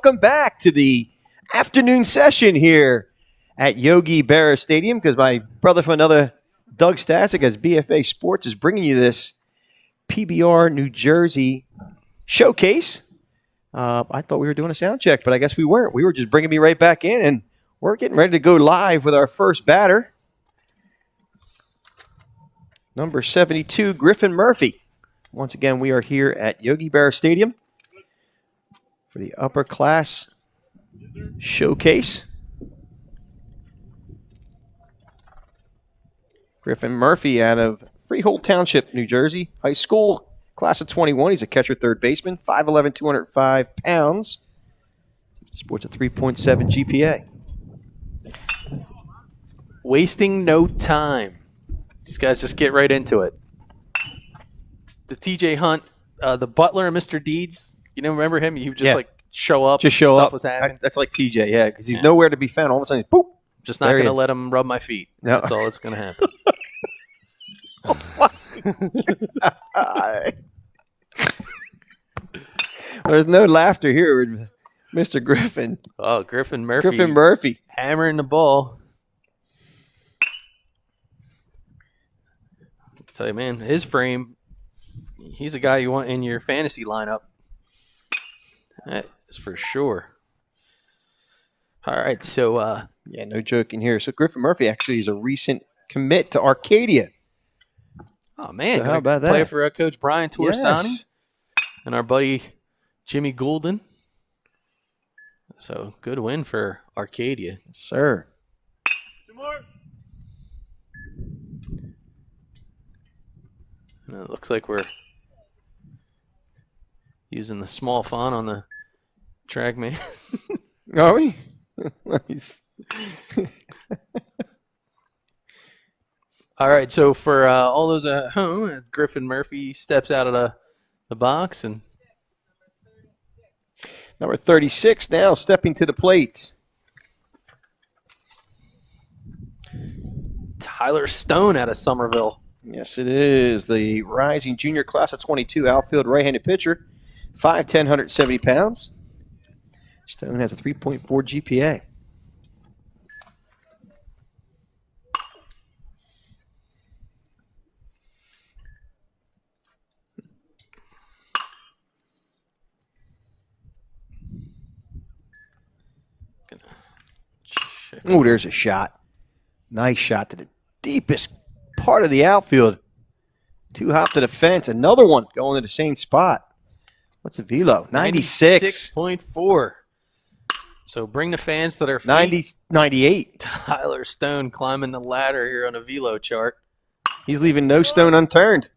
welcome back to the afternoon session here at Yogi Berra Stadium, because my brother from another, Doug Stasek, as BFA Sports, is bringing you this PBR New Jersey showcase. I thought we were doing a sound check, but I guess we weren't. We were just bringing me right back in, and we're getting ready to go live with our first batter. Number 72, Griffin Murphy. Once again, we are here at Yogi Berra Stadium for the Upper Class Showcase. Griffin Murphy out of Freehold Township, New Jersey. High school, class of 21. He's a catcher, third baseman, 5'11", 205 pounds. Sports a 3.7 GPA. Wasting no time. These guys just get right into it. The TJ Hunt, the butler and Mr. Deeds, you know, remember him? You just like show up. Just show stuff up. Was happening. That's like TJ, yeah, because he's nowhere to be found. All of a sudden, he's boop. Just not going to let him rub my feet. No. That's all that's going to happen. There's no laughter here with Mr. Griffin. Oh, Griffin Murphy. Griffin Murphy. Hammering the ball. I'll tell you, man, his frame, he's a guy you want in your fantasy lineup. That is for sure. All right, so... yeah, no joking here. So Griffin Murphy actually is a recent commit to Arcadia. Oh, man. So how about that? Play for Coach Brian Torsani Yes. and our buddy Jimmy Goulden. So, good win for Arcadia. Yes, sir. Two more. And it looks like we're using the small font on the track, man. Are we? Nice. All right, so for all those at home, Griffin Murphy steps out of the box. And Number 36 now stepping to the plate. Tyler Stone out of Somerville. Yes, it is. The rising junior class of 22 outfield right-handed pitcher, 5'10", 170 pounds. Stone has a 3.4 GPA. Oh, there's a shot. Nice shot to the deepest part of the outfield. Two hop to the fence. Another one going to the same spot. What's the velo? 96. 96.4. So bring the fans to their feet. 98. Tyler Stone climbing the ladder here on a velo chart. He's leaving no stone unturned.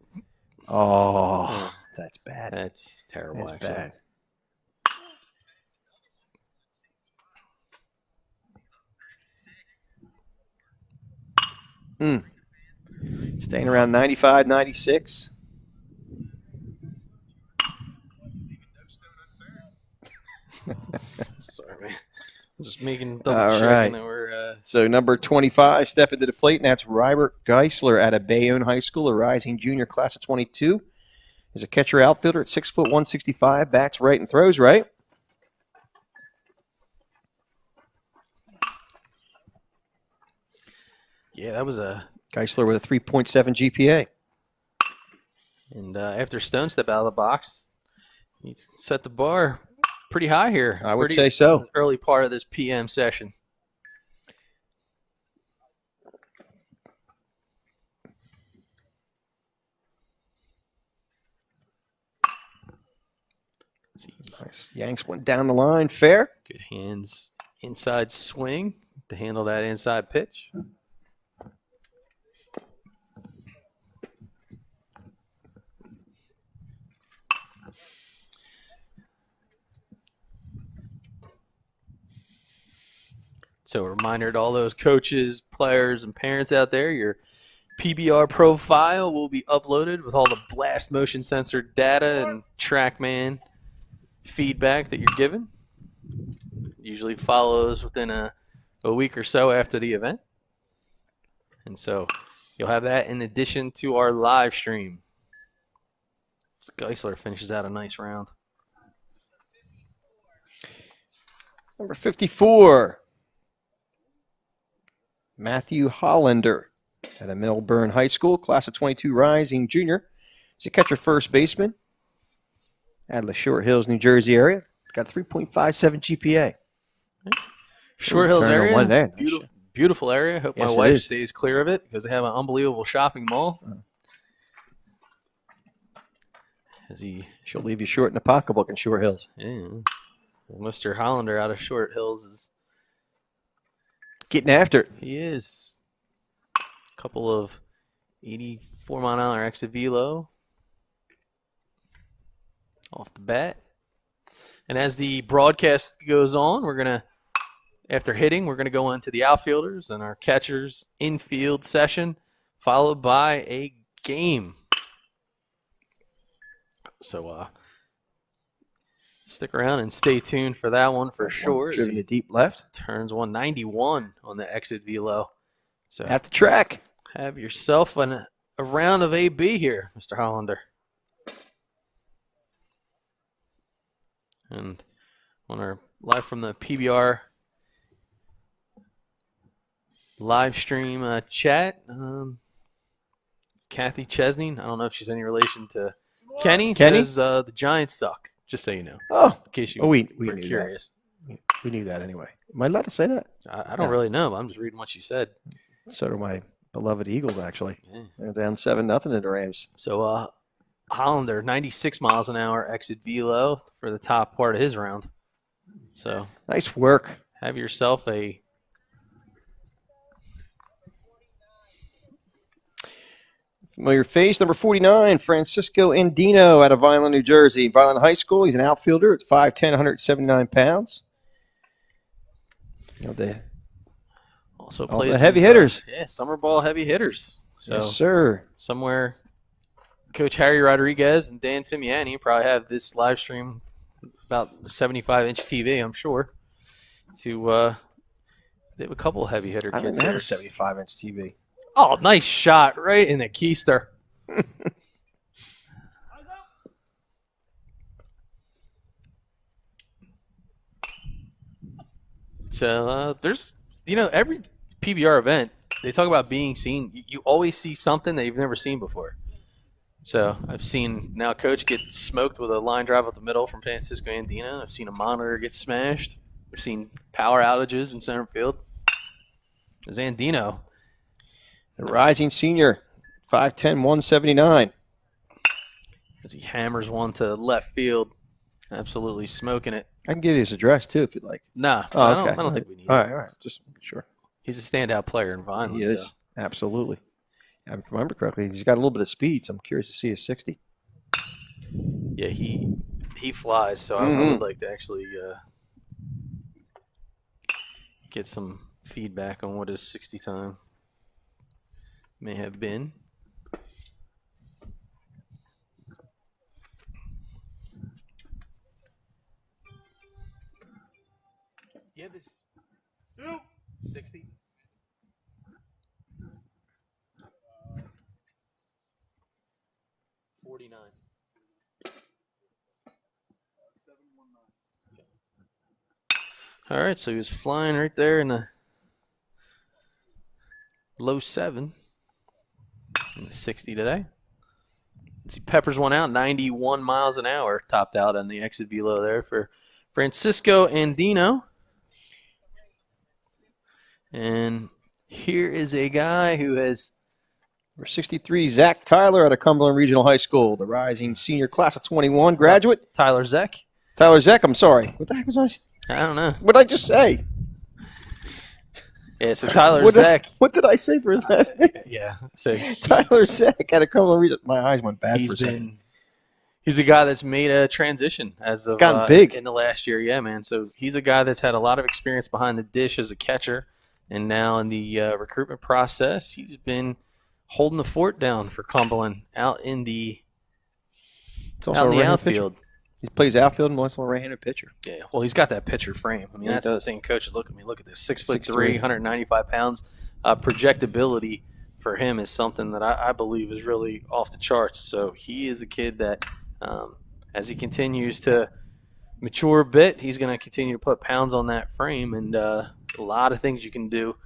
Oh, that's bad. That's terrible, That's actually. bad. Staying around 95, 96. Sorry, man. Just making double All checking right. that we're So number 25 stepping to the plate, and that's Robert Geisler out of Bayonne High School, a rising junior class of 22. He's a catcher outfielder at 6 foot 165, bats right and throws right. yeah, that was a. Geisler with a 3.7 GPA. And after Stone stepped out of the box, he set the bar pretty high here. I would say so. Early part of this PM session. Nice. Yanks went down the line. Fair. Good hands inside swing to handle that inside pitch. So a reminder to all those coaches, players, and parents out there, your PBR profile will be uploaded with all the blast motion sensor data and TrackMan feedback that you're given. Usually follows within a week or so after the event. And so you'll have that in addition to our live stream. Geisler finishes out a nice round. Number 54, Matthew Hollander at a MILLBURN High School, class of 22 rising junior. He's a catcher first baseman out of the Short Hills, New Jersey area. Got 3.57 GPA. Short Hills area, one there. beautiful area. Hope Yes, my wife stays clear of it because they have an unbelievable shopping mall. She'll leave you short in the pocketbook in Short Hills. Yeah. Well, Mr. Hollander out of Short Hills is getting after it. He is. A couple of 84-mile-an-hour exit velo off the bat. And as the broadcast goes on, we're going to, after hitting, we're going to go into the outfielders and our catchers infield session, followed by a game. So stick around and stay tuned for that one for sure. Driven to deep left. Turns 191 on the exit velo. So at the track. Have yourself a round of AB here, Mr. Hollander. And on our live from the PBR live stream chat, Kathy Chesney, I don't know if she's any relation to Kenny? Says the Giants suck, just so you know. Oh, in case you we were knew curious. That. We knew that anyway. Am I allowed to say that? I don't really know, but I'm just reading what she said. So do my beloved Eagles, actually. Yeah. They're down 7-0 to the Rams. So Hollander, 96 miles an hour exit velo for the top part of his round. So nice work. Have yourself a familiar face, number 49, Francisco Andino out of Vineland, New Jersey. Vineland High School. He's an outfielder. It's 5'10", 179 pounds. You know, also plays the heavy hitters. Yeah, summer ball heavy hitters. So yes, sir. Somewhere Coach Harry Rodriguez and Dan Fimiani probably have this live stream about 75-inch TV, I'm sure. To they have a couple of heavy hitter kids. I didn't have a 75-inch TV. Oh, nice shot right in the keister. So there's, every PBR event, they talk about being seen. You always see something that you've never seen before. So I've seen now Coach get smoked with a line drive up the middle from Francisco Andino. I've seen a monitor get smashed. I've seen power outages in center field. There's Andino. The rising senior, 5'10", 179. As he hammers one to left field, absolutely smoking it. I can give you his address, too, if you'd like. Nah, okay. I don't think we need it. All right. Just sure. He's a standout player in Vineland. He is, absolutely. If I remember correctly, he's got a little bit of speed, so I'm curious to see his 60. Yeah, he flies, so I would like to actually get some feedback on what his 60 time may have been. Do you have his 60? $49. All right, so he was flying right there in the low 7 in the 60 today. He peppers one out, 91 miles an hour, topped out on the exit velo there for Francisco Andino. And here is a guy who has Number 63, Zach Tyler out of Cumberland Regional High School, the rising senior class of 21 graduate. Tyler Zeck. Tyler Zeck, I'm sorry. What the heck was I saying? I don't know. What did I just say? Yeah, so Tyler Zeck. What did I say for his last name? Yeah. So Tyler Zeck out of Cumberland Regional. My eyes went bad for a second. He's a guy that's made a transition as of gotten big in the last year. Yeah, man. So he's a guy that's had a lot of experience behind the dish as a catcher. And now in the recruitment process, he's been holding the fort down for Cumberland out in the outfield. He plays outfield and also a right-handed pitcher. Yeah, well, he's got that pitcher frame. I mean, that's the thing. Coaches look at me. Look at this. 6'3", 195 pounds. Projectability for him is something that I believe is really off the charts. So he is a kid that, as he continues to mature a bit, he's going to continue to put pounds on that frame, and a lot of things you can do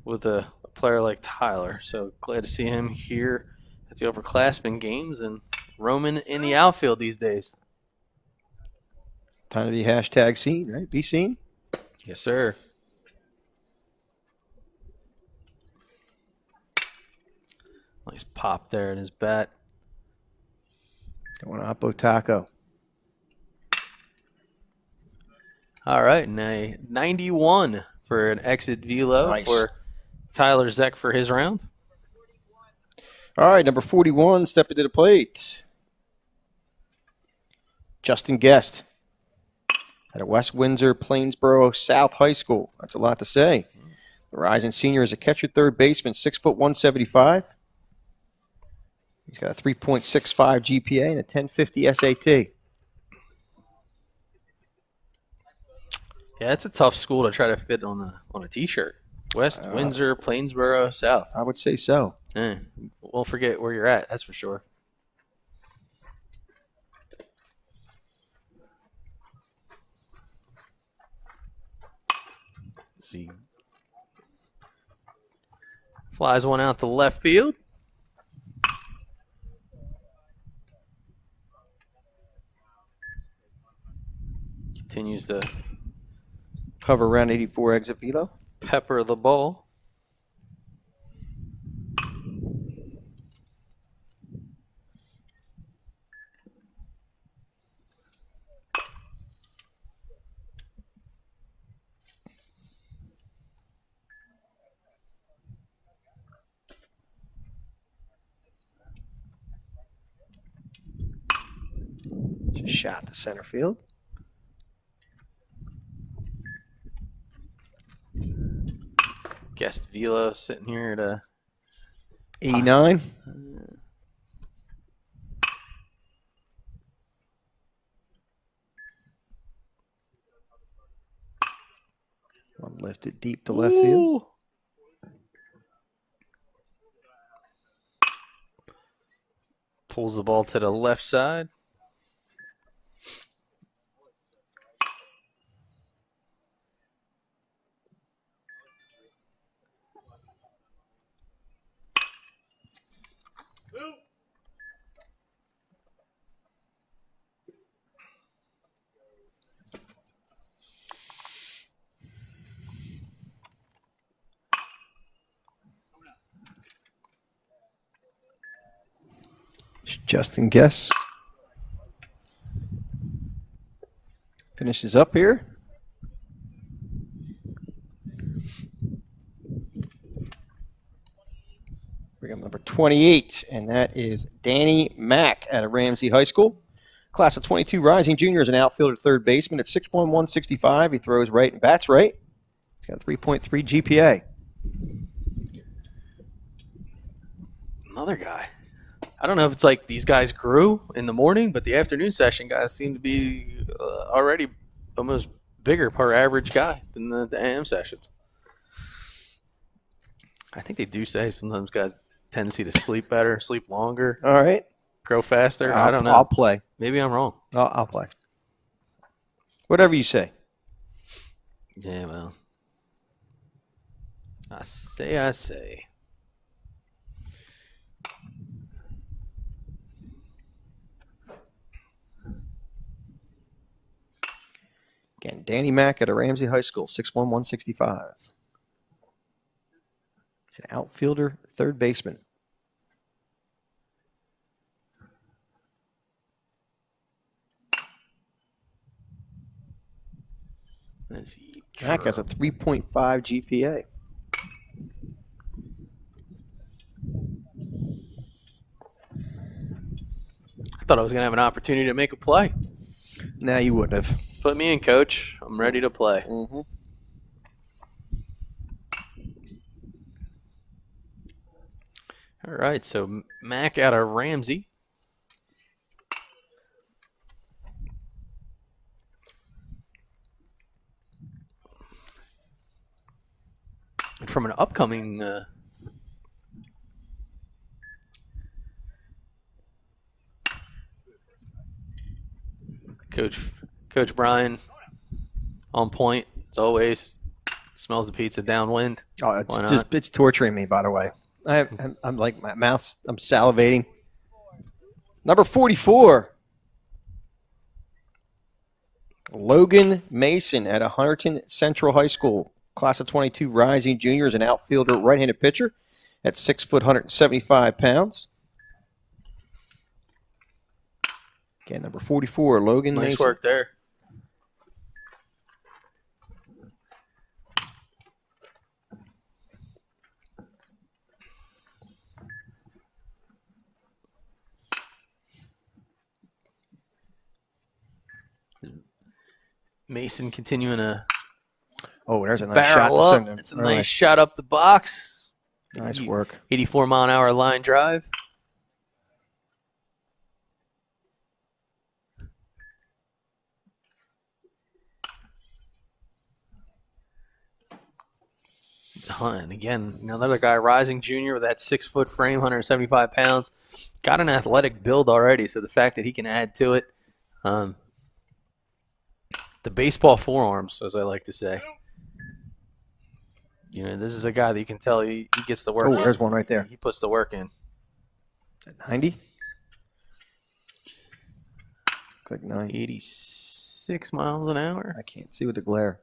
with a player like Tyler. So glad to see him here at the Upperclassmen games and roaming in the outfield these days. Time to be hashtag seen, right? Be seen. Yes, sir. Nice pop there in his bat. Going Oppo Taco. All right, and a 91 for an exit velo Nice. for Tyler Zeck for his round. All right, number 41, stepping to the plate. Justin Guest at West Windsor Plainsboro South High School. That's a lot to say. The rising senior is a catcher, third baseman, 6'175". He's got a 3.65 GPA and a 1050 SAT. Yeah, it's a tough school to try to fit on a T-shirt. West Windsor, Plainsboro, South. I would say so. Won't forget where you're at, that's for sure. See. Flies one out to left field. Continues to Hover around 84 exit velo. pepper the ball. Just shot to center field. Guest Velo sitting here at a 89. One lifted deep to left field. Pulls the ball to the left side. Justin Guest finishes up here. Bring up number 28, and that is Danny Mack out of Ramsey High School. Class of 22 rising junior is an outfielder, third baseman at 6'1", 165. He throws right and bats right. He's got a 3.3 GPA. Another guy. I don't know if it's like these guys grew in the morning, but the afternoon session guys seem to be already almost bigger per average guy than the AM sessions. I think they do say sometimes guys tendency to sleep better, sleep longer, All right. grow faster. I don't know. I'll play. Maybe I'm wrong. I'll play. Whatever you say. Yeah, well. I say. Again, Danny Mack at a Ramsey High School, 6'1", 165. He's an outfielder, third baseman. Mack has a 3.5 GPA. I thought I was going to have an opportunity to make a play. Nah, you wouldn't have. Put me in, coach. I'm ready to play. Mm-hmm. All right, so Mack out of Ramsey. And from an upcoming Coach Brian on point as always. Smells the pizza downwind. Oh, it's torturing me, by the way. I'm like, my mouth's, I'm salivating. Number 44, Logan Mason at Hunterdon Central High School. Class of 22 rising junior, is an outfielder, right-handed pitcher at 6 foot, 175 pounds. Again, number 44, Logan Mason. Nice work there. Mason continuing to there's a nice shot. barrel up. It's a nice shot up the box. Nice work. 84-mile-an-hour line drive. And again, another guy, rising junior with that 6-foot frame, 175 pounds. Got an athletic build already, so the fact that he can add to it. The baseball forearms, as I like to say. This is a guy that you can tell he gets the work. Oh, there's one right there. He puts the work in. At 90? Click 90. 86 miles an hour. I can't see with the glare.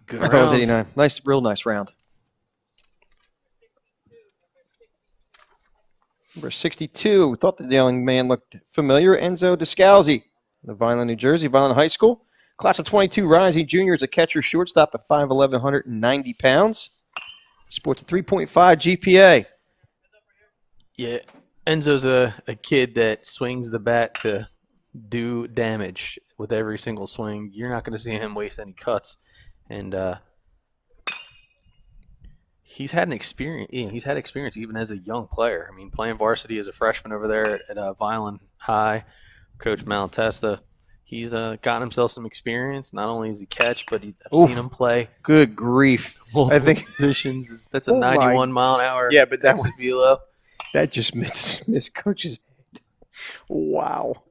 Good I thought it was round. 89. Real nice round. Number 62. We thought the young man looked familiar. Enzo Descalzi, of Vineland, New Jersey, Vineland High School. Class of 22, rising junior, is a catcher shortstop at 5'11", 190 pounds. Sports a 3.5 GPA. Yeah, Enzo's a kid that swings the bat to do damage with every single swing. You're not going to see him waste any cuts. And he's had an experience. He's had experience even as a young player. I mean, playing varsity as a freshman over there at Vineland High, Coach Malatesta. He's gotten himself some experience. Not only does he catch, but I've seen him play. Good grief! I think positions. That's a 91-mile-an-hour. Yeah, but that was Velo. That just missed Coach's head. Wow!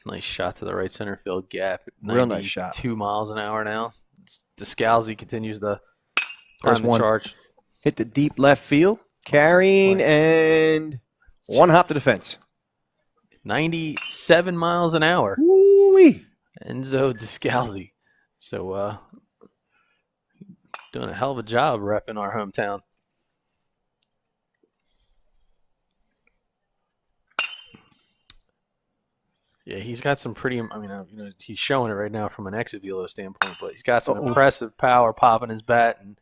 Nice shot to the right center field gap. Real nice shot. 2 miles an hour now. Descalzi continues the First one. charge. Hit the deep left field, carrying, and one hop to the fence. 97 miles an hour. Woo-wee. Enzo Descalzi. So, doing a hell of a job repping our hometown. Yeah, he's got some pretty. He's showing it right now from an exit velo standpoint, but he's got some impressive power popping his bat and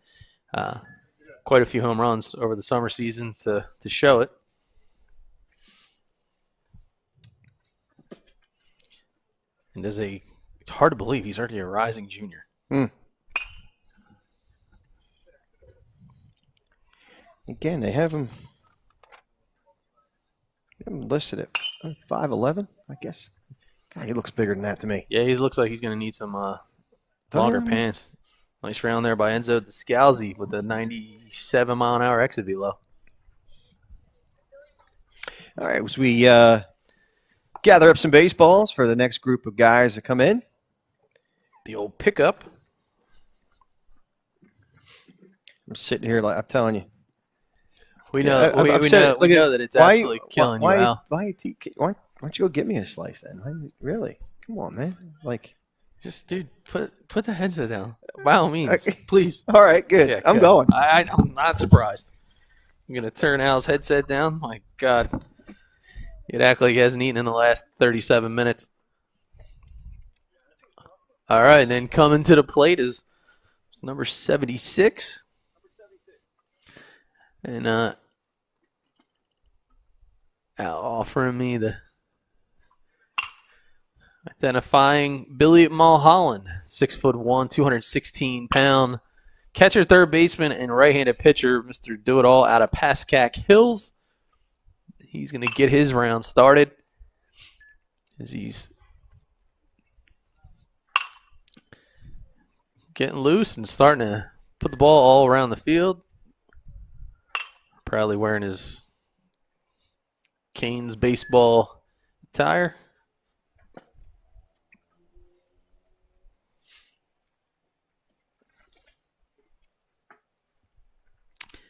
quite a few home runs over the summer season to show it. And it's hard to believe he's already a rising junior. Again, they have him listed at 5'11", I guess. God, he looks bigger than that to me. Yeah, he looks like he's going to need some longer pants. Nice round there by Enzo Descalzi with a 97-mile-an-hour exit velo. All right, as we gather up some baseballs for the next group of guys that come in. The old pickup. I'm sitting here like I'm telling you. We know, we know that it's absolutely killing you, Al. Why don't you go get me a slice then? Really? Come on, man. Just, dude, put the headset down. By all means, please. All right, good. Yeah, I'm going. I'm not surprised. I'm going to turn Al's headset down. My God. He'd act like he hasn't eaten in the last 37 minutes. All right, and then coming to the plate is number 76. And Al offering me the identifying Billy Mulholland, 6'1", 216-pound catcher, third baseman, and right-handed pitcher, Mr. Do-It-All out of PASCACK Hills. He's going to get his round started as he's getting loose and starting to put the ball all around the field. Proudly wearing his Canes baseball attire.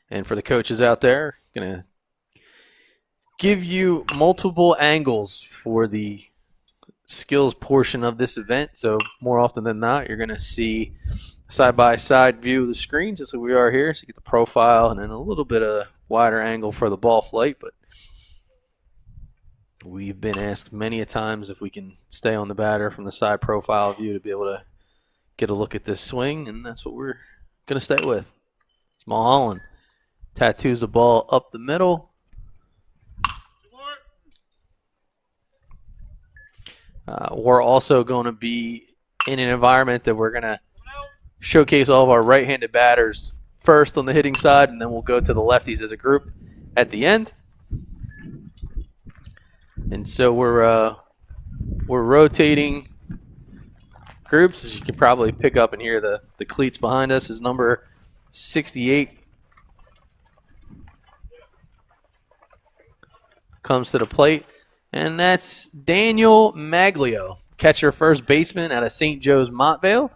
And for the coaches out there, going to give you multiple angles for the skills portion of this event. So more often than not, you're going to see side-by-side view of the screen, just like we are here. So you get the profile and then a little bit of wider angle for the ball flight. But we've been asked many a times if we can stay on the batter from the side profile view to be able to get a look at this swing, and that's what we're going to stay with. Small Holland tattoos the ball up the middle. We're also going to be in an environment that we're going to showcase all of our right-handed batters first on the hitting side, and then we'll go to the lefties as a group at the end. And so we're rotating groups. As you can probably pick up and hear the cleats behind us is number 68. Comes to the plate, and that's Daniel Maglio, catcher first baseman out of St. Joe's Montvale,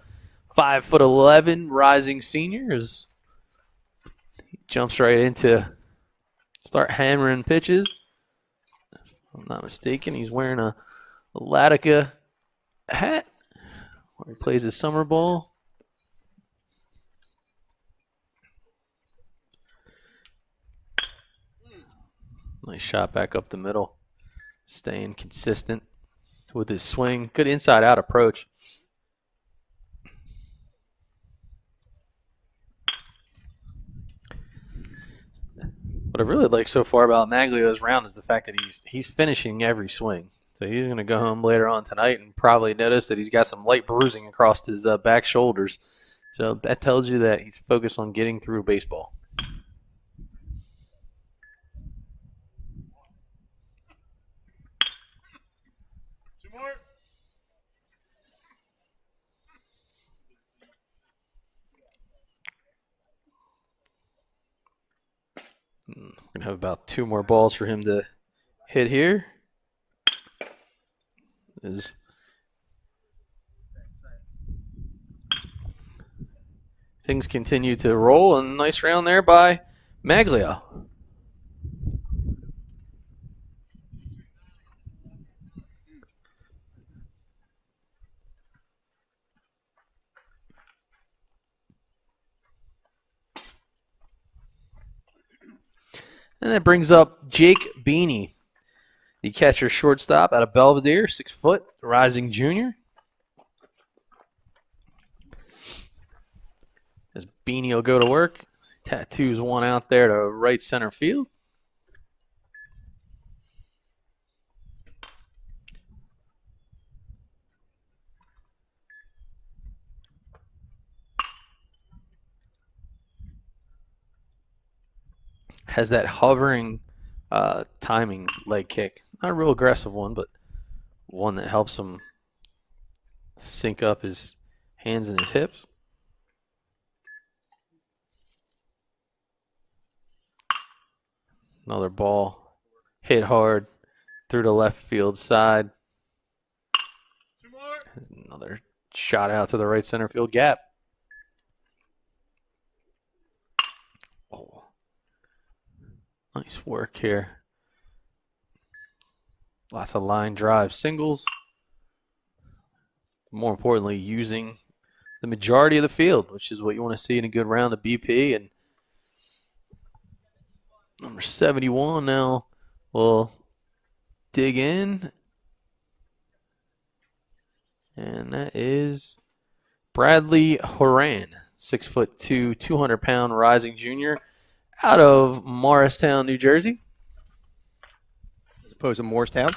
5'11", rising senior. He jumps right into start hammering pitches. If I'm not mistaken, he's wearing a Latica hat where he plays his summer ball. Nice shot back up the middle. Staying consistent with his swing. Good inside-out approach. What I really like so far about Maglio's round is the fact that he's finishing every swing. So he's going to go home later on tonight and probably notice that he's got some light bruising across his back shoulders. So that tells you that he's focused on getting through baseball. We're going to have about 2 more balls for him to hit here. As things continue to roll, and nice round there by Maglio. And that brings up Jake Beanie, the catcher shortstop out of Belvidere, 6 foot, rising junior. As Beanie will go to work, tattoos one out there to right center field. Has that hovering timing leg kick. Not a real aggressive one, but one that helps him sync up his hands and his hips. Another ball hit hard through the left field side. Another shot out to the right center field gap. Oh, nice work here. Lots of line drive singles. More importantly, using the majority of the field, which is what you want to see in a good round of BP. And number 71 now will dig in. And that is Bradley Horan, 6'2", 200-pound rising junior out of Morristown, New Jersey. As opposed to Morristown?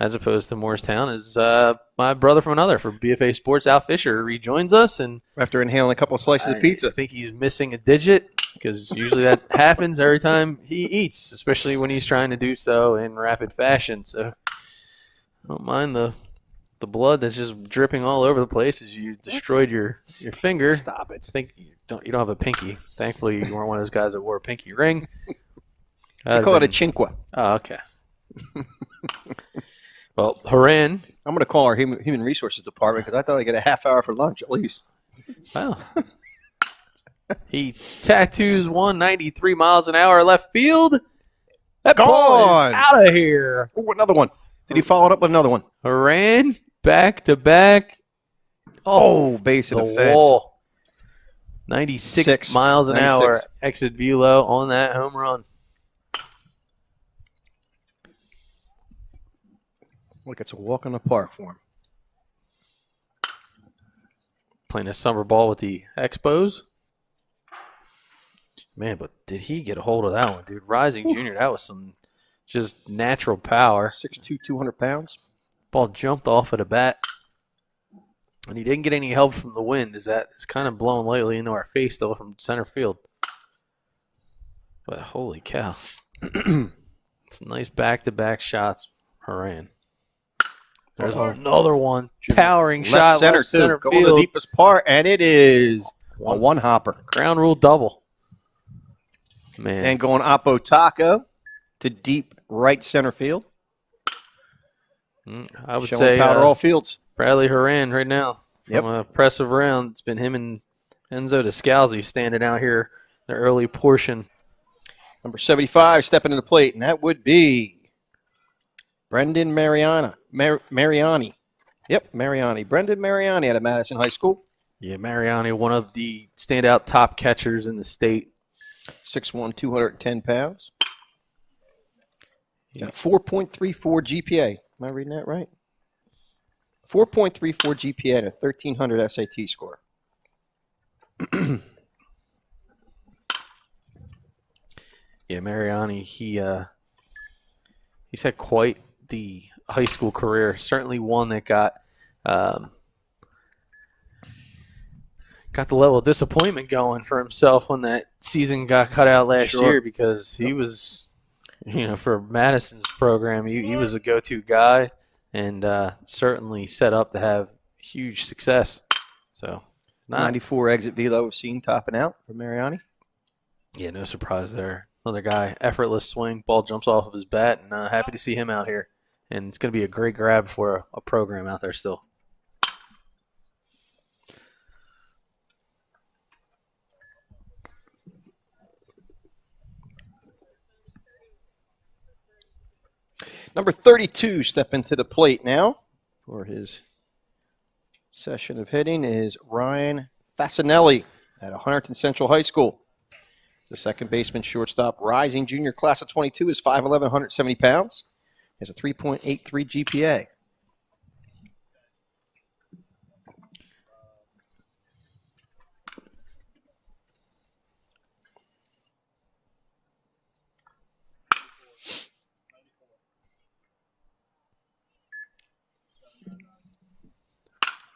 As opposed to Morristown is my brother from another for BFA Sports. Al Fisher rejoins us. And after inhaling a couple of slices of pizza. I think he's missing a digit because usually that happens every time he eats, especially when he's trying to do so in rapid fashion. So I don't mind the blood that's just dripping all over the place as you destroyed your finger. Stop it. I think you don't have a pinky. Thankfully, you weren't one of those guys that wore a pinky ring. I call it a chinqua. Oh, okay. Well, Horan. I'm going to call our human resources department because I thought I'd get a half hour for lunch at least. Wow. He tattoos 193 miles an hour left field. That Gone. ball is out of here. Oh, another one. Did he follow it up with another one? Horan back to back. Oh, base of the the fence. wall. 96 miles an 96. hour. Exit Velo on that home run. Look, it's a walk in the park for him. Playing a summer ball with the Expos. Man, but did he get a hold of that one, dude? Rising Junior, that was some just natural power. 6'2", 200 pounds. Ball jumped off of the bat. And he didn't get any help from the wind, as that is kind of blowing lately into our face, though, from center field. But holy cow. It's nice back-to-back shots, Horan. There's another one. Towering shot left center Going field. the deepest part, and it is a one-hopper. Ground rule double. Man. And going Oppo Taco to deep right center field. I would Showing say powder all fields. Bradley Horan right now. Yep. From a pressive round. It's been him and Enzo DeScalzi standing out here in the early portion. Number 75 stepping to the plate, and that would be Brendan Mariani. Yep, Mariani. Brendan Mariani out of Madison High School. Yeah, Mariani, one of the standout top catchers in the state. 6'1", 210 pounds. Got a 4.34 GPA. Am I reading that right? 4.34 GPA and a 1,300 SAT score. Yeah, Mariani, he's had quite the high school career. Certainly one that got the level of disappointment going for himself when that season got cut out last year, because he was, for Madison's program, he was a go-to guy and certainly set up to have huge success. So 94 exit velo seen topping out for Mariani. Yeah, no surprise there. Another guy, effortless swing, ball jumps off of his bat, and happy to see him out here. And it's going to be a great grab for a program out there still. Number 32 stepping to the plate now for his session of hitting is Ryan Fasinelli at Hunterton Central High School. The second baseman, shortstop, rising junior, class of 22, is 5'11", 170 pounds. He has a 3.83 GPA.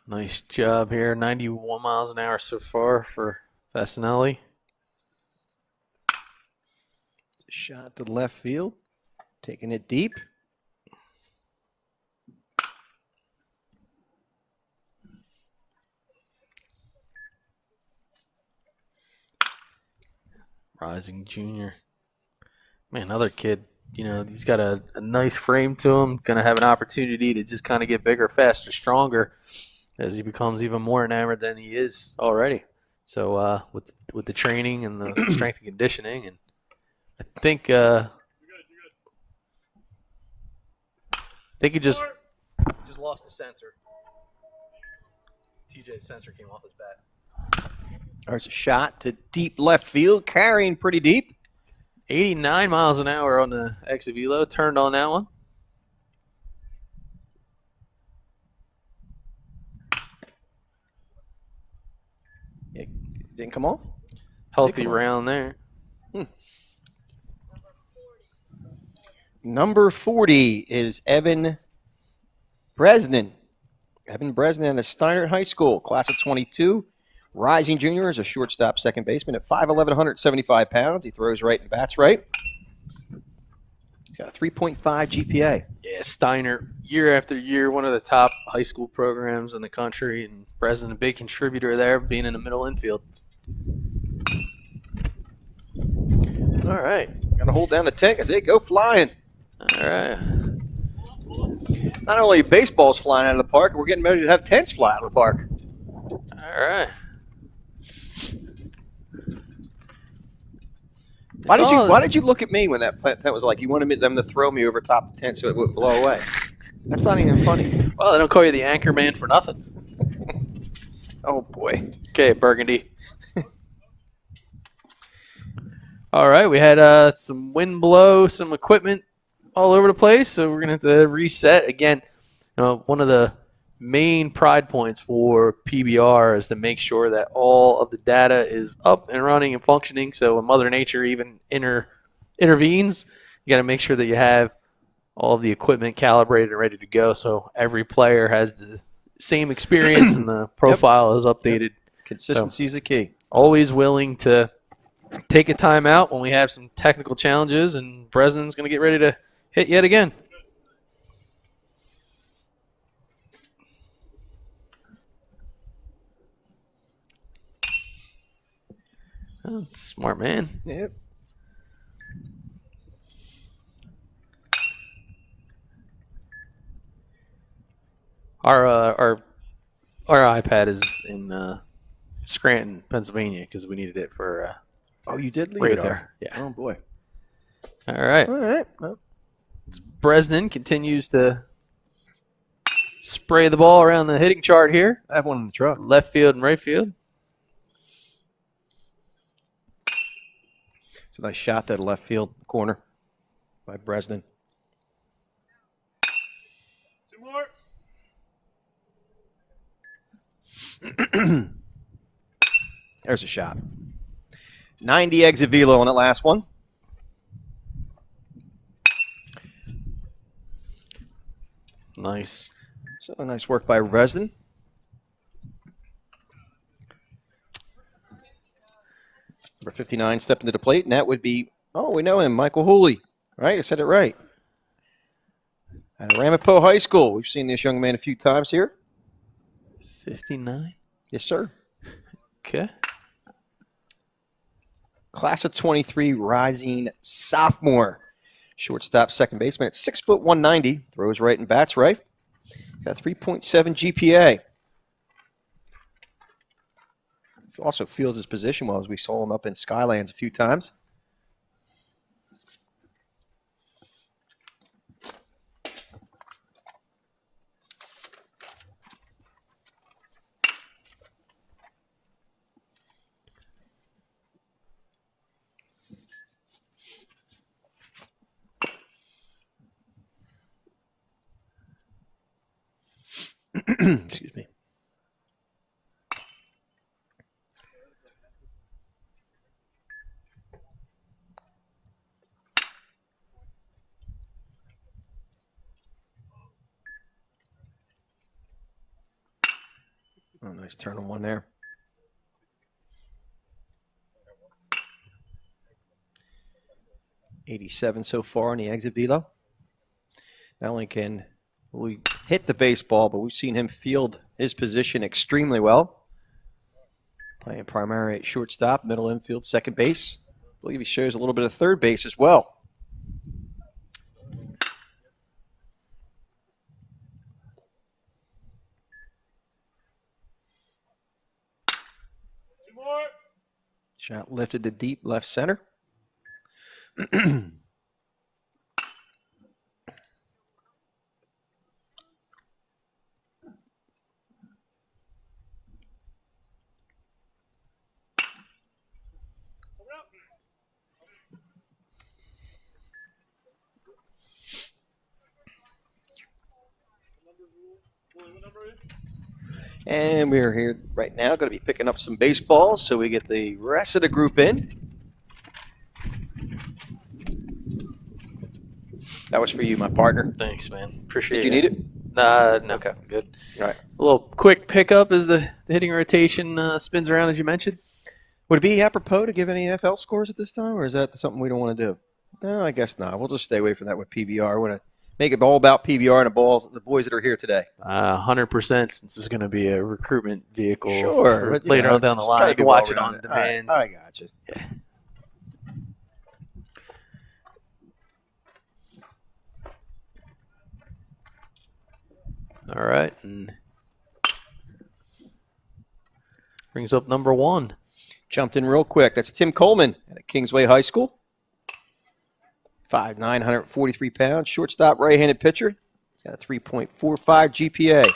Nice job here. 91 miles an hour so far for Fasinelli. Shot to the left field, taking it deep. Rising junior. Man, another kid, he's got a nice frame to him. Going to have an opportunity to just kind of get bigger, faster, stronger as he becomes even more enamored than he is already. So with the training and the strength and conditioning, and I think he just lost the sensor. TJ's sensor came off his bat. There's a shot to deep left field, carrying pretty deep. 89 miles an hour on the exit velo. Turned on that one. Yeah, didn't come off. Healthy round there. Number 40 is Evan Bresnan. Evan Bresnan at STEINERT High School, class of 22. Rising junior is a shortstop second baseman at 5'11", 175 pounds. He throws right and bats right. He's got a 3.5 GPA. Yeah, STEINERT, year after year, one of the top high school programs in the country, and Bresnan, a big contributor there, being in the middle infield. All right. Got to hold down the tank as they go flying. All right. Not only baseball's flying out of the park, we're getting ready to have tents fly out of the park. All right. Why did you look at me when that tent was like, you wanted them to throw me over top the tent so it wouldn't blow away? That's not even funny. Well, they don't call you the anchor man for nothing. Oh, boy. Okay, Burgundy. All right, we had some wind blow, some equipment all over the place, so we're going to have to reset. Again, one of the main pride points for PBR is to make sure that all of the data is up and running and functioning, so when Mother Nature even intervenes, you got to make sure that you have all of the equipment calibrated and ready to go, so every player has the same experience and the profile is updated. Consistency is a key. Always willing to take a timeout when we have some technical challenges, and Bresnan's going to get ready to hit yet again. Oh, smart man. Yep. Our iPad is in Scranton, Pennsylvania, because we needed it for oh, you did leave radar. it there? Yeah. Oh, boy. All right. All right. Well, Bresnan continues to spray the ball around the hitting chart here. I have one in the truck. Left field and right field. It's a nice shot to the left field corner by Bresnan. Two more. There's a shot. 90 exit velo on that last one. Nice. So nice work by Bresnan. Number 59 stepping to the plate, and that would be, oh, we know him, Michael Hooley. Right, I said it right. At Ramapo High School. We've seen this young man a few times here. 59. Yes, sir. Okay. Class of 23 rising sophomore. Shortstop, second baseman at 6', 190. Throws right and bats right. Got 3.7 GPA. Also fields his position well, as we saw him up in Skylands a few times. Excuse me. Oh, nice turn on one there. .87 so far on the exit velo. Not only can we hit the baseball, but we've seen him field his position extremely well. Playing primary at shortstop, middle infield, second base. I believe he shows a little bit of third base as well. Two more. Shot lifted to deep left center. And we're here right now, going to be picking up some baseballs so we get the rest of the group in. That was for you, my partner. Thanks, man. Appreciate it. Did you need it? No. Okay. Good. All right. A little quick pickup as the hitting rotation spins around, as you mentioned. Would it be apropos to give any NFL scores at this time, or is that something we don't want to do? No, I guess not. We'll just stay away from that with PBR. We're going to make it all about PBR and the boys that are here today. 100%, since this is going to be a recruitment vehicle. Sure. For later on down the line. You can watch it on demand. I got you. Yeah. All right. And brings up number 1. Jumped in real quick. That's Tim Coleman at Kingsway High School. 5'9", 143 pounds. Shortstop, right-handed pitcher. He's got a 3.45 GPA.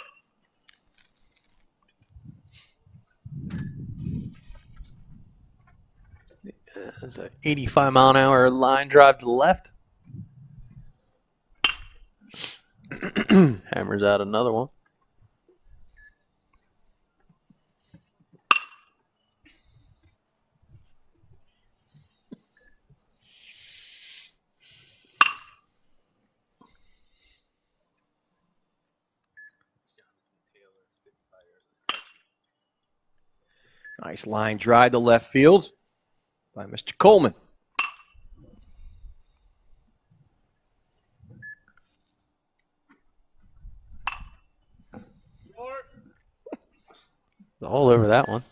There's an 85-mile-an-hour line drive to the left. Hammers out another one. Nice line drive to left field by Mr. Coleman. All over that one.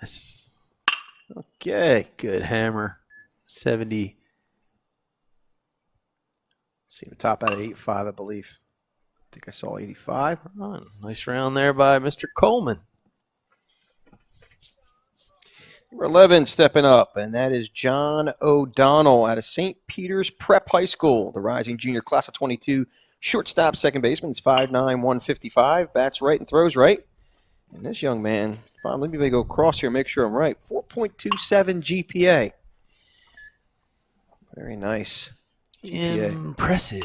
Nice. Okay. Good hammer. 70. See him top out at 85, I believe. I think I saw 85. Oh, nice round there by Mr. Coleman. Number 11 stepping up, and that is John O'Donnell out of St. Peter's Prep High School, the rising junior class of 22. Shortstop, second baseman. He's 5'9", 155. Bats right and throws right. And this young man, let me go across here and make sure I'm right. 4.27 GPA. Very nice. GPA. Impressive.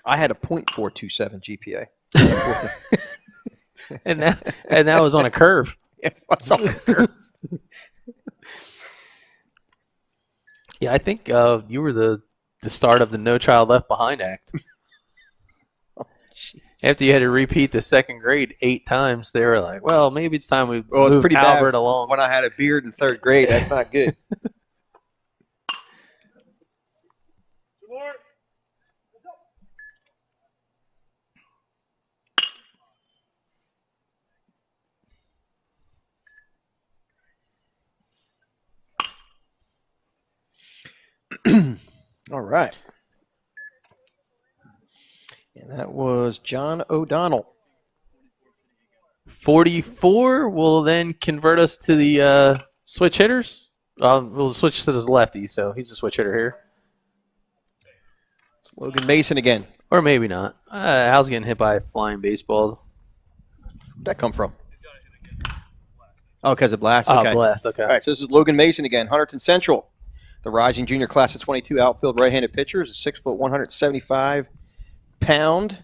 I had a .427 GPA. and that was on a curve. Yeah, what's on the curve? Yeah, I think you were the start of the No Child Left Behind Act. After you had to repeat the second grade 8 times, they were like, well, maybe it's time we it's move pretty Albert bad along. when I had a beard in 3rd grade. That's not good. All right. And that was John O'Donnell. 44 will then convert us to the switch hitters. We'll switch to his lefty, so he's a switch hitter here. It's Logan Mason again. Or maybe not. Hal's getting hit by flying baseballs. Where'd that come from? Oh, because of blast. Okay. Blast, okay. All right, so this is Logan Mason again, Hunterton Central. The rising junior class of 22 outfield right-handed pitcher is a 6 foot, 175 pound.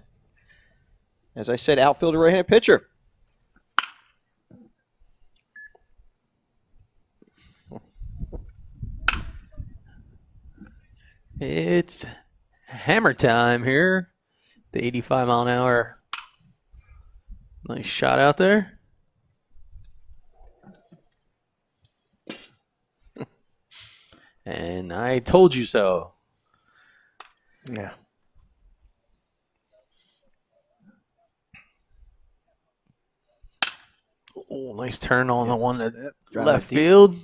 As I said, outfielder right-handed pitcher. It's hammer time here. The 85-mile-an-hour. Nice shot out there. And I told you so. Yeah. Oh, nice turn on the one at Drive left deep. field.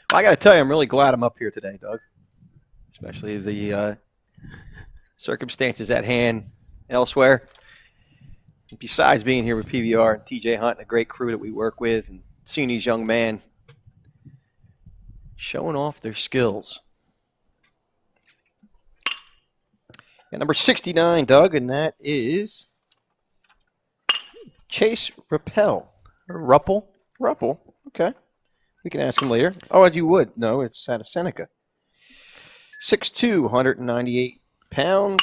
I got to tell you, I'm really glad I'm up here today, Doug. Especially the circumstances at hand elsewhere. Besides being here with PBR and TJ Hunt and a great crew that we work with and seeing these young men showing off their skills. And number 69, Doug, and that is Chase Ruppel. Ruppel. Okay. We can ask him later. Oh, as you would. No, it's out of Seneca. 6'2", 198 pound.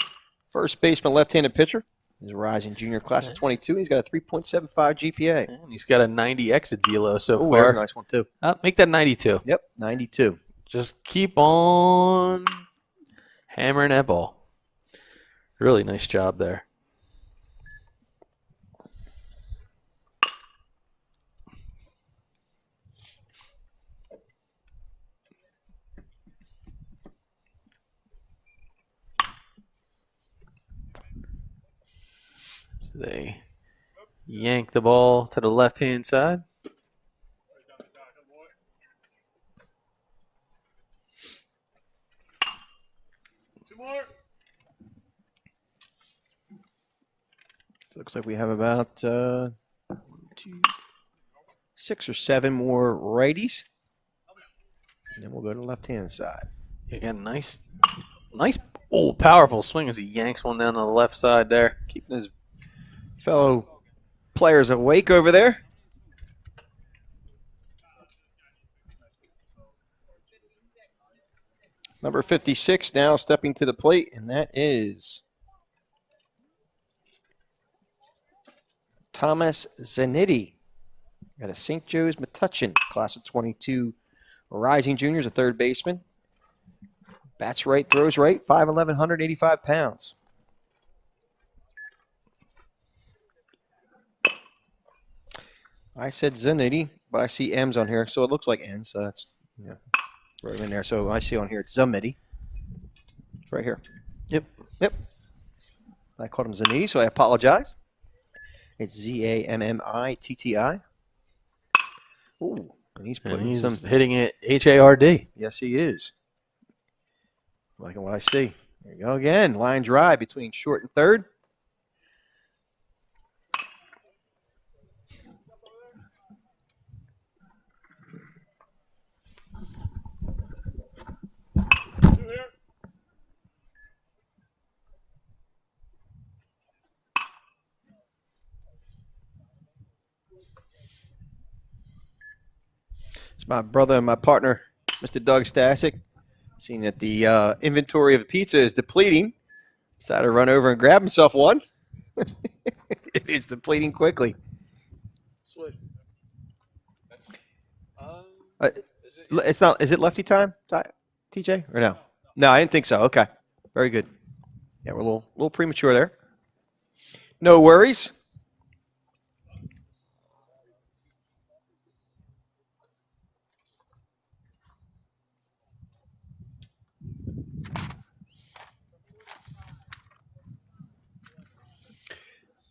First baseman, left-handed pitcher. He's a rising junior class of 22. He's got a 3.75 GPA. And he's got a 90 exit velo so Oh, far. there's a nice one, too. Make that 92. Yep, 92. Just keep on hammering that ball. Really nice job there. So they yank the ball to the left-hand side. So it looks like we have about 6 or 7 more righties. And then we'll go to the left-hand side. You got a nice, powerful swing as he yanks one down on the left side there. Keeping his fellow players awake over there. Number 56 now stepping to the plate, and that is Thomas Zanetti. Got a St. Joe's Metuchen, class of 22 rising juniors, a third baseman. Bats right, throws right, 5'11", 185 pounds. I said Zanetti, but I see M's on here, so it looks like N, so that's, yeah, right in there. So I see on here it's Zanetti. It's right here. Yep. I called him Zanetti, so I apologize. It's Zammitti. Ooh, and he's putting some. Hitting it HARD. Yes, he is. Liking what I see. There you go again. Line drive between short and third. It's my brother and my partner, Mr. Doug Stasic. Seeing that the inventory of the pizza is depleting, decided to run over and grab himself one. It's depleting quickly. It's not. Is it lefty time, TJ, or no? No, I didn't think so. Okay, very good. Yeah, we're a little premature there. No worries.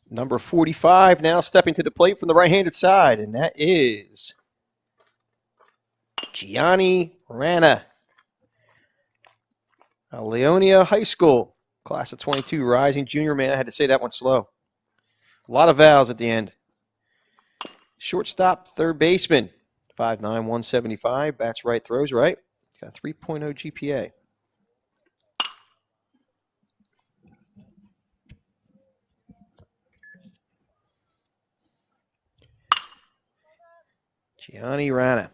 Number 45 now stepping to the plate from the right-handed side, and that is Gianni Rana. Leonia High School, class of 22, rising junior man. I had to say that one slow. A lot of vowels at the end. Shortstop, third baseman, 5'9", 175. Bats right, throws right. He's got a 3.0 GPA. Gianni Rana.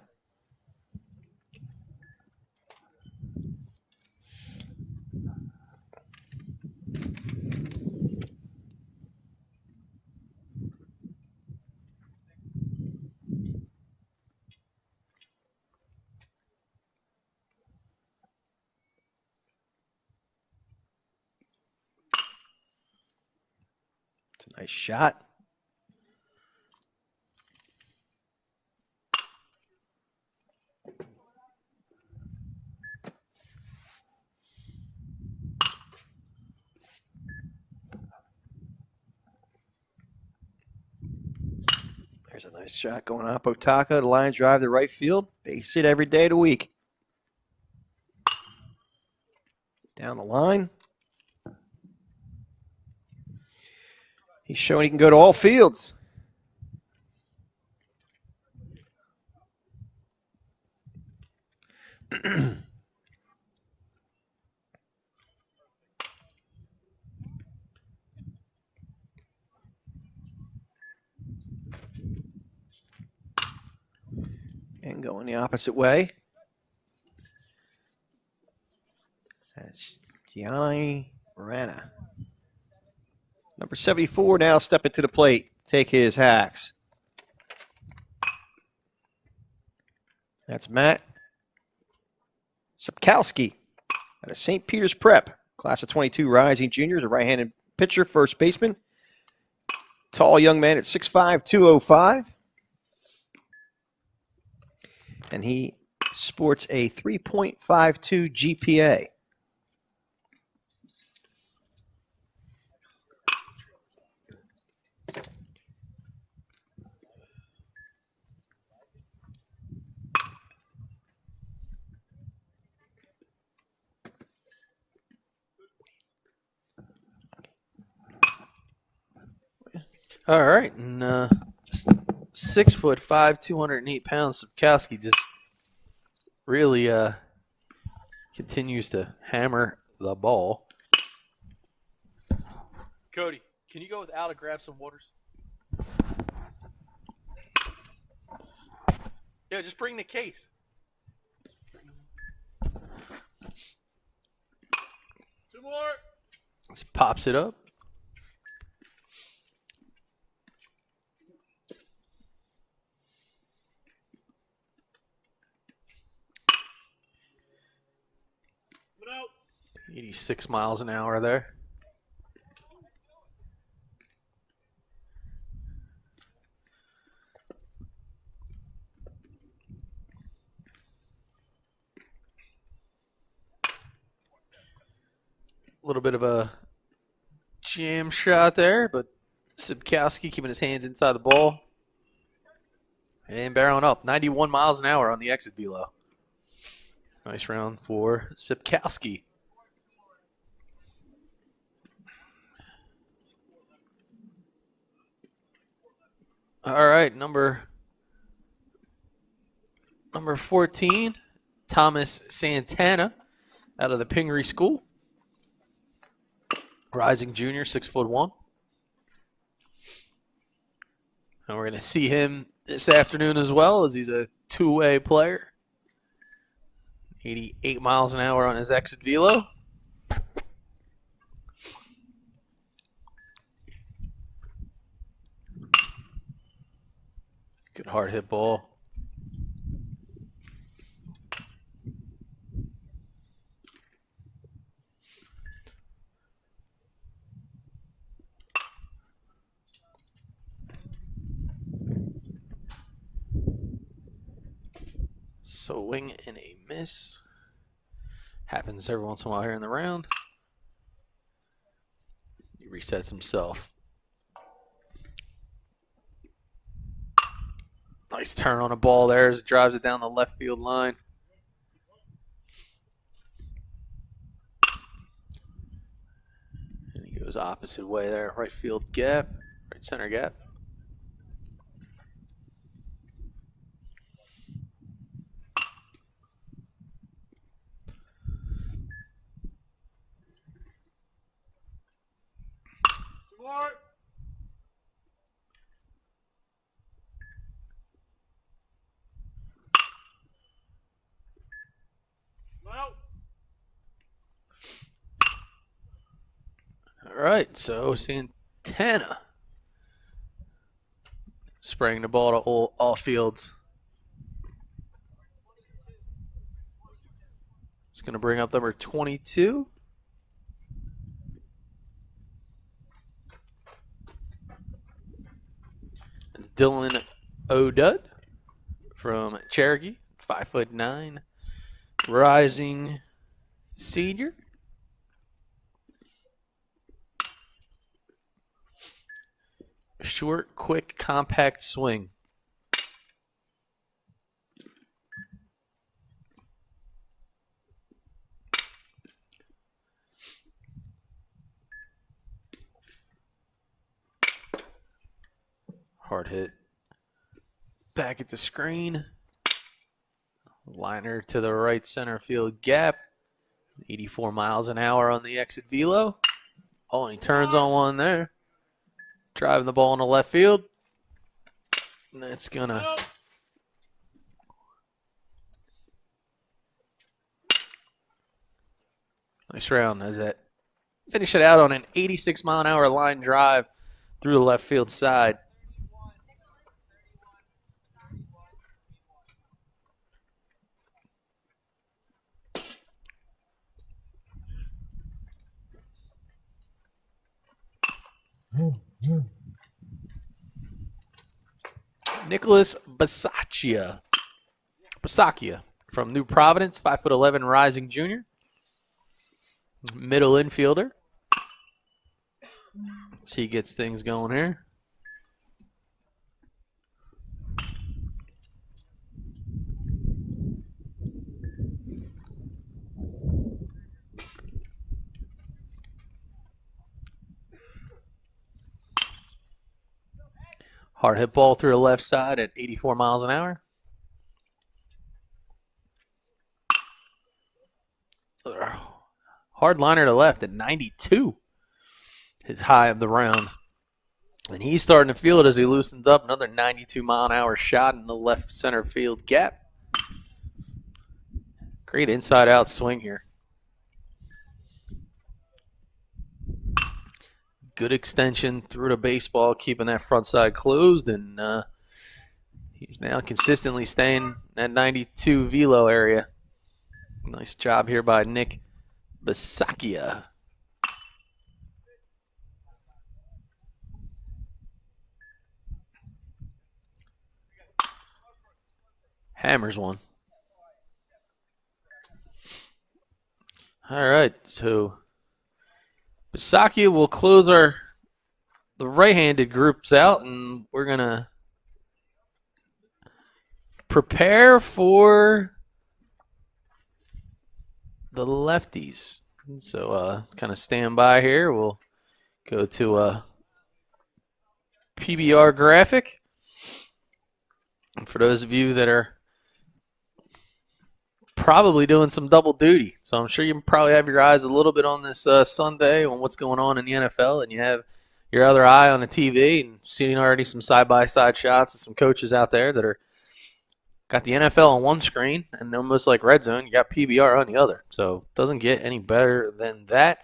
It's a nice shot. There's a nice shot going up. Otaka, the line drive to right field. Base it every day of the week. Down the line. He's showing he can go to all fields. And going the opposite way. That's Gianni Rana. Number 74 now stepping to the plate. Take his hacks. That's Matt Sapkowski out of St. Peter's Prep. Class of 22 rising juniors, a right-handed pitcher, first baseman. Tall young man at 6'5", 205. And he sports a 3.52 GPA. All right, and 6'5", 208 pounds. Sapkowski just really continues to hammer the ball. Cody, can you go without to grab some waters? Yeah, just bring the case. Two more. Just pops it up. No. 86 miles an hour there. A little bit of a jam shot there, but Sapkowski keeping his hands inside the ball. And barreling up. 91 miles an hour on the exit velo. Nice round for Sapkowski. All right, number 14, Thomas Santana out of the Pingry School. Rising junior, 6'1". And we're going to see him this afternoon as well, as he's a two-way player. 88 miles an hour on his exit velo. Good hard hit ball. Swing and a miss. Happens every once in a while here in the round. He resets himself. Nice turn on a ball there as it drives it down the left field line. And he goes opposite way there. Right field gap. Right center gap. All right, so Santana spraying the ball to all fields. It's going to bring up number 22. It's Dylan O'Dud from Cherokee, 5'9", rising senior. Short, quick, compact swing. Hard hit. Back at the screen. Liner to the right center field gap. 84 miles an hour on the exit velo. Oh, and he turns on one there. Driving the ball in the left field. And that's going to... Nice round as that finish it out on an 86 mile an hour line drive through the left field side. Nicholas Bisaccia from New Providence, 5'11", rising junior. Middle infielder. So he gets things going here. Hard hit ball through the left side at 84 miles an hour. Hard liner to left at 92. His high of the round. And he's starting to feel it as he loosens up. Another 92-mile-an-hour shot in the left center field gap. Great inside-out swing here. Good extension through the baseball, keeping that front side closed, and he's now consistently staying at 92 velo area. Nice job here by Nick Bisaccia. Hammers one. All right, so Bisaccia will close the right-handed groups out, and we're going to prepare for the lefties. So kind of stand by here. We'll go to a PBR graphic. And for those of you that are probably doing some double duty, so I'm sure you probably have your eyes a little bit on this Sunday on what's going on in the NFL, and you have your other eye on the TV and seeing already some side-by-side shots of some coaches out there that are got the NFL on one screen, and almost like Red Zone, you got PBR on the other. So it doesn't get any better than that,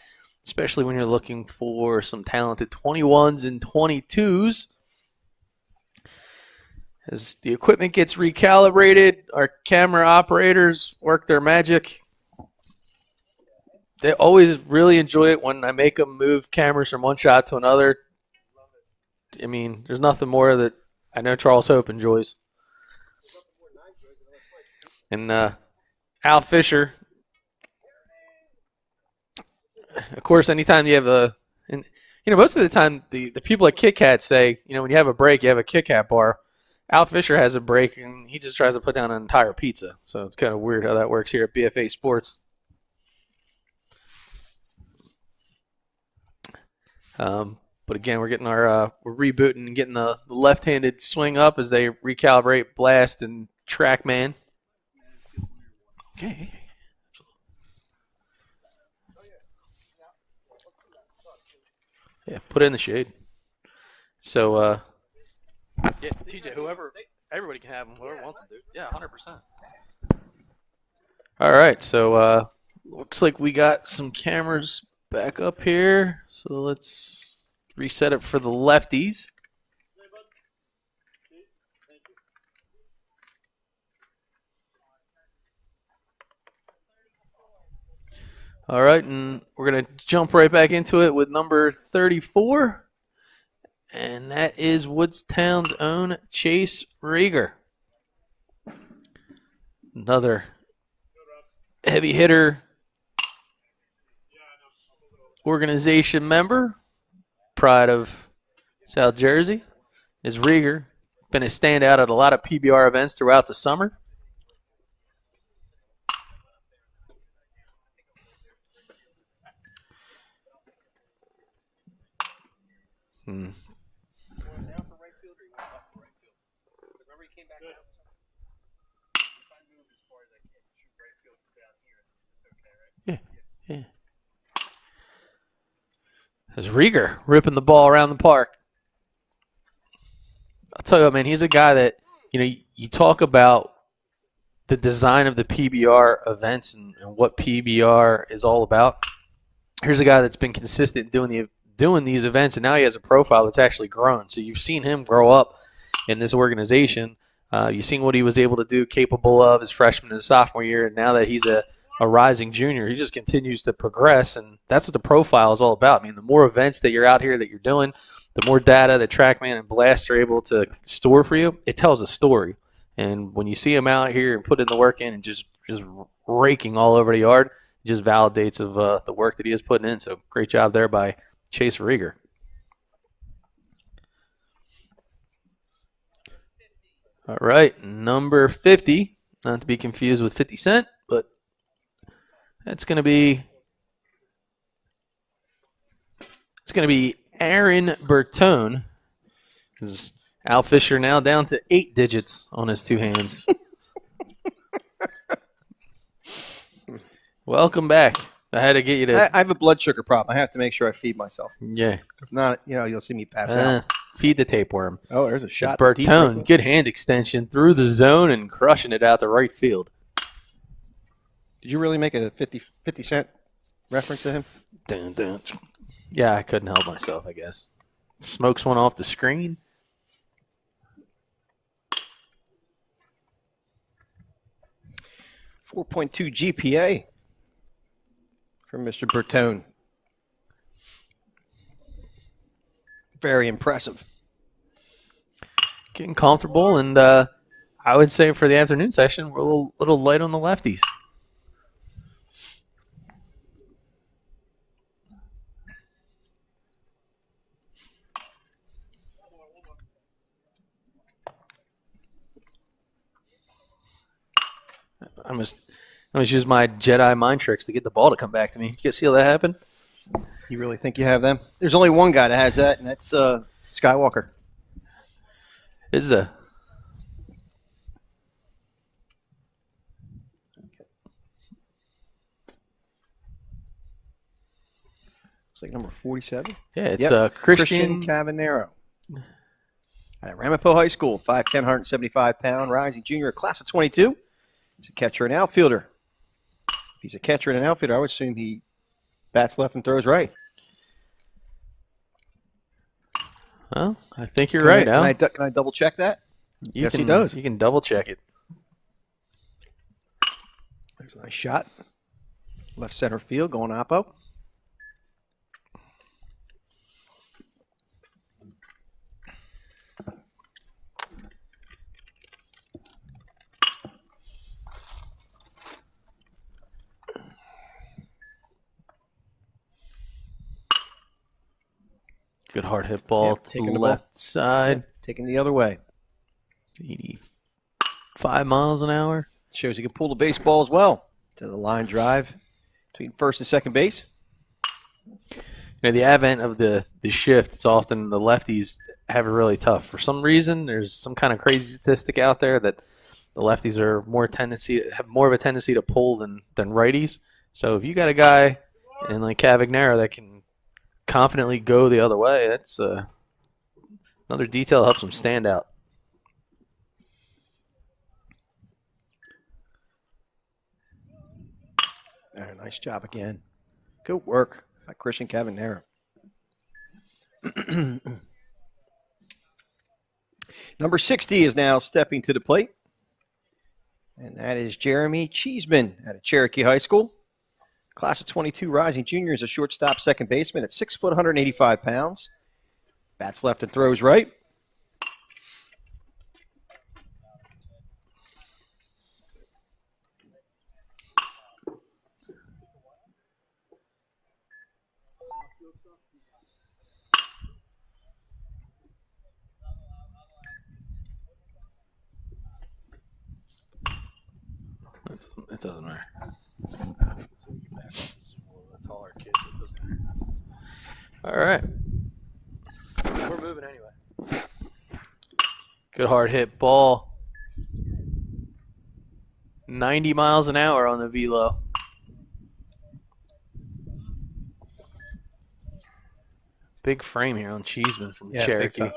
especially when you're looking for some talented 21s and 22s. As the equipment gets recalibrated, our camera operators work their magic. They always really enjoy it when I make them move cameras from one shot to another. I mean, there's nothing more that I know Charles Hope enjoys. And Al Fisher, of course, anytime you have most of the time the people at Kit Kat say, when you have a break, you have a Kit Kat bar. Al Fisher has a break, and he just tries to put down an entire pizza. So it's kind of weird how that works here at BFA Sports. But again, we're getting we're rebooting and getting the left-handed swing up as they recalibrate Blast and TrackMan. Okay. Yeah, put it in the shade. So, yeah, TJ, everybody can have them, whoever wants them, dude. Yeah, 100%. All right, so looks like we got some cameras back up here. So let's reset it for the lefties. All right, and we're going to jump right back into it with number 34. And that is Woodstown's own Chase Rieger. Another heavy hitter organization member. Pride of South Jersey. Is Rieger. Been a standout at a lot of PBR events throughout the summer. Yeah. There's Rieger ripping the ball around the park. I'll tell you what, man, he's a guy that, you talk about the design of the PBR events and what PBR is all about. Here's a guy that's been consistent doing these events, and now he has a profile that's actually grown. So you've seen him grow up in this organization. You've seen what he was able to do, capable of his freshman and sophomore year, and now that he's a rising junior, he just continues to progress, and that's what the profile is all about. I mean, the more events that you're out here that you're doing, the more data that TrackMan and Blast are able to store for you, it tells a story. And when you see him out here and putting the work in and just raking all over the yard, it just validates of the work that he is putting in. So great job there by Chase Rieger. All right, number 50, not to be confused with 50 Cent, but it's going to be Aaron Bertone. Al Fisher now down to 8 digits on his 2 hands. Welcome back. I had to get you to. I have a blood sugar problem. I have to make sure I feed myself. Yeah. If not, you'll see me pass out. Feed the tapeworm. Oh, there's a shot. Bertone, good hand extension through the zone and crushing it out to right field. Did you really make a 50 Cent reference to him? Dun, dun. Yeah, I couldn't help myself, I guess. Smokes one off the screen. .2 GPA from Mr. Bertone. Very impressive. Getting comfortable, and I would say for the afternoon session, we're a little light on the lefties. I must use my Jedi mind tricks to get the ball to come back to me. You guys see how that happen? You really think you have them? There's only one guy that has that, and that's Skywalker. This is a It's like number 47. yeah. It's Christian Cavanero. At Ramapo High School, 5'10", 175-pound, rising junior, class of 22. He's a catcher and outfielder. If he's a catcher and an outfielder, I would assume he bats left and throws right. Well, I think you're right, Al. Can I double check that? Yes, he does. You can double check it. There's a nice shot. Left center field going Oppo. Good hard hit ball to the the left side. Taking the other way. 85 miles an hour. Shows he can pull the baseball as well. To the line drive between first and second base. The advent of the shift, it's often the lefties have it really tough. For some reason, there's some kind of crazy statistic out there that the lefties have more of a tendency to pull than righties. So if you got a guy in like Cavanero that can confidently go the other way, that's another detail that helps him stand out. Nice job again. Good work by Christian Cavanero. Number 60 is now stepping to the plate. And that is Jeremy Cheeseman out of Cherokee High School. Class of 22 rising junior is a shortstop second baseman at 6 foot, 185 pounds. Bats left and throws right. It doesn't matter. All right. We're moving anyway. Good hard hit ball. 90 miles an hour on the Velo. Big frame here on Cheeseman from Cherokee.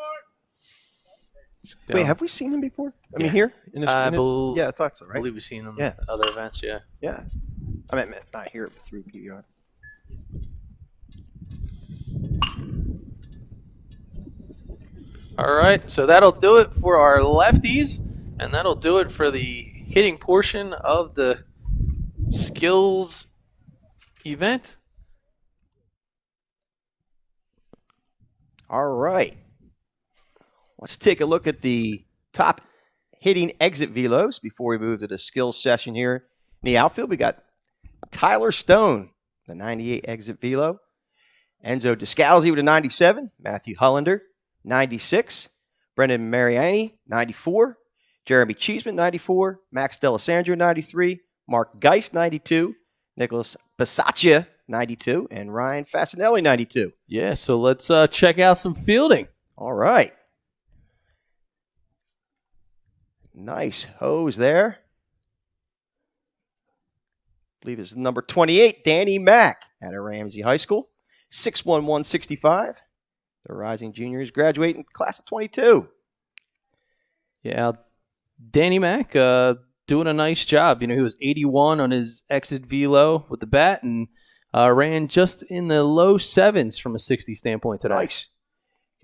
Wait, have we seen him before? I mean, here? Yeah, I thought so, right? I believe we've seen him at other events, yeah. Yeah. I meant not here, but through PBR. All right, so that'll do it for our lefties, and that'll do it for the hitting portion of the skills event. All right. Let's take a look at the top hitting exit velos before we move to the skills session here. In the outfield, we got Tyler Stone, the 98 exit velo. Enzo Descalzi with a 97. Matthew Hollander, 96. Brendan Mariani, 94. Jeremy Cheeseman, 94. Max Delisandro, 93. Mark Geist, 92. Nicholas Passaccia, 92. And Ryan Fasinelli, 92. Yeah, so let's check out some fielding. All right. Nice hose there. I believe it's number 28, Danny Mack out of Ramsey High School. 6'1", 165. The rising juniors graduating class of 22. Yeah, Danny Mack doing a nice job. He was 81 on his exit velo with the bat and ran just in the low 7s from a 60 standpoint today. Nice.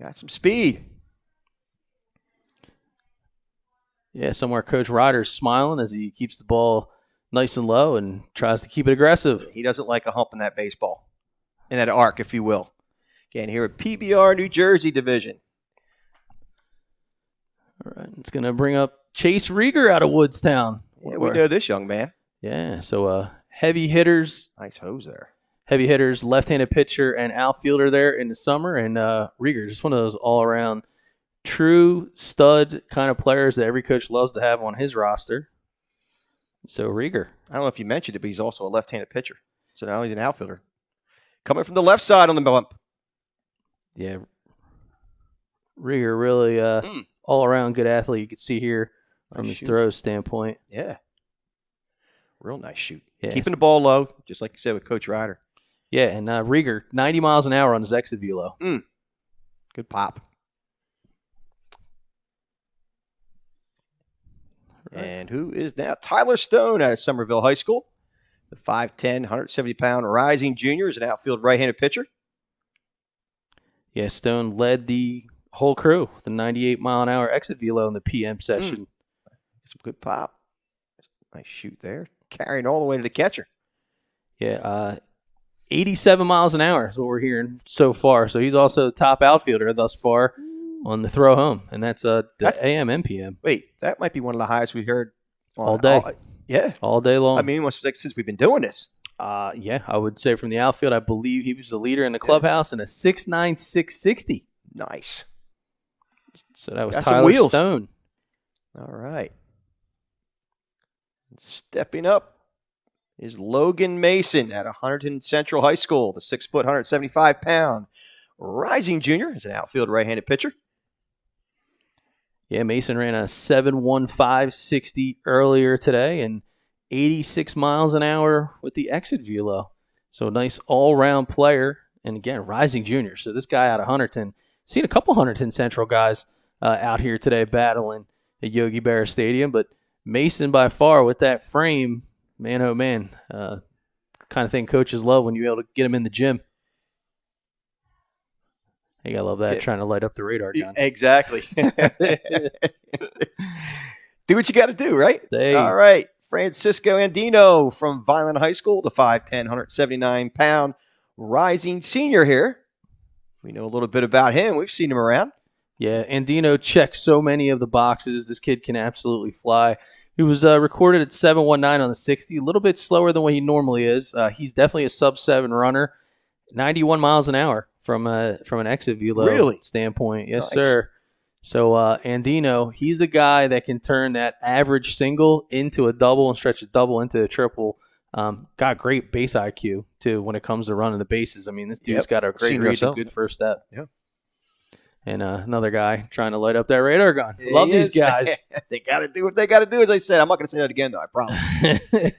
Got some speed. Yeah, somewhere Coach Ryder's smiling as he keeps the ball nice and low and tries to keep it aggressive. He doesn't like a hump in that baseball, in that arc, if you will. Again, here at PBR New Jersey Division. All right, it's going to bring up Chase Rieger out of Woodstown. Yeah, we know this young man. Yeah, so heavy hitters. Nice hose there. Heavy hitters, left-handed pitcher and outfielder there in the summer. And Rieger, just one of those all-around true stud kind of players that every coach loves to have on his roster. So Rieger. I don't know if you mentioned it, but he's also a left-handed pitcher. So now he's an outfielder. Coming from the left side on the bump. Yeah. Rieger really all-around good athlete. You can see here from his throws standpoint. Yeah. Real nice shoot. Yeah. Keeping the ball low, just like you said with Coach Ryder. Yeah, and Rieger, 90 miles an hour on his exit velo. Good pop. Right. And who is now? Tyler Stone out of Somerville High School. The 5'10", 170-pound rising junior is an outfield right-handed pitcher. Yeah, Stone led the whole crew, the 98-mile-an-hour exit velo in the PM session. Some good pop. Nice shoot there. Carrying all the way to the catcher. Yeah, 87 miles an hour is what we're hearing so far. So he's also the top outfielder thus far on the throw home, and that's AM and PM. Wait, that might be one of the highest we heard all day. All day long. I mean, it was like since we've been doing this. Yeah, I would say from the outfield, I believe he was the leader in the clubhouse in a 6'9", 660. Nice. So that was Got Tyler some wheels. Stone. All right. Stepping up is Logan Mason at Hunterdon Central High School, the 6', 175-pound rising junior is an outfield right-handed pitcher. Yeah, Mason ran a 7.1560 earlier today and 86 miles an hour with the exit velo. So a nice all-round player. And again, rising junior. So this guy out of Hunterdon, seen a couple Hunterdon Central guys out here today battling at Yogi Berra Stadium. But Mason by far with that frame, man, oh man, kind of thing coaches love when you're able to get him in the gym. You gotta love that, trying to light up the radar gun. Exactly. Do what you got to do, right? All right. Francisco Andino from Vineland High School, the 5'10", 179-pound rising senior here. We know a little bit about him. We've seen him around. Yeah, Andino checks so many of the boxes. This kid can absolutely fly. He was recorded at 7.19 on the 60, a little bit slower than what he normally is. He's definitely a sub-7 runner, 91 miles an hour from an exit velo standpoint. Yes, sir. So Andino, he's a guy that can turn that average single into a double and stretch a double into a triple. Got great base IQ, too, when it comes to running the bases. I mean, this dude's got a great read, a good first step. Yeah. And another guy trying to light up that radar gun. Love these guys. They got to do what they got to do, as I said. I'm not going to say that again, though, I promise.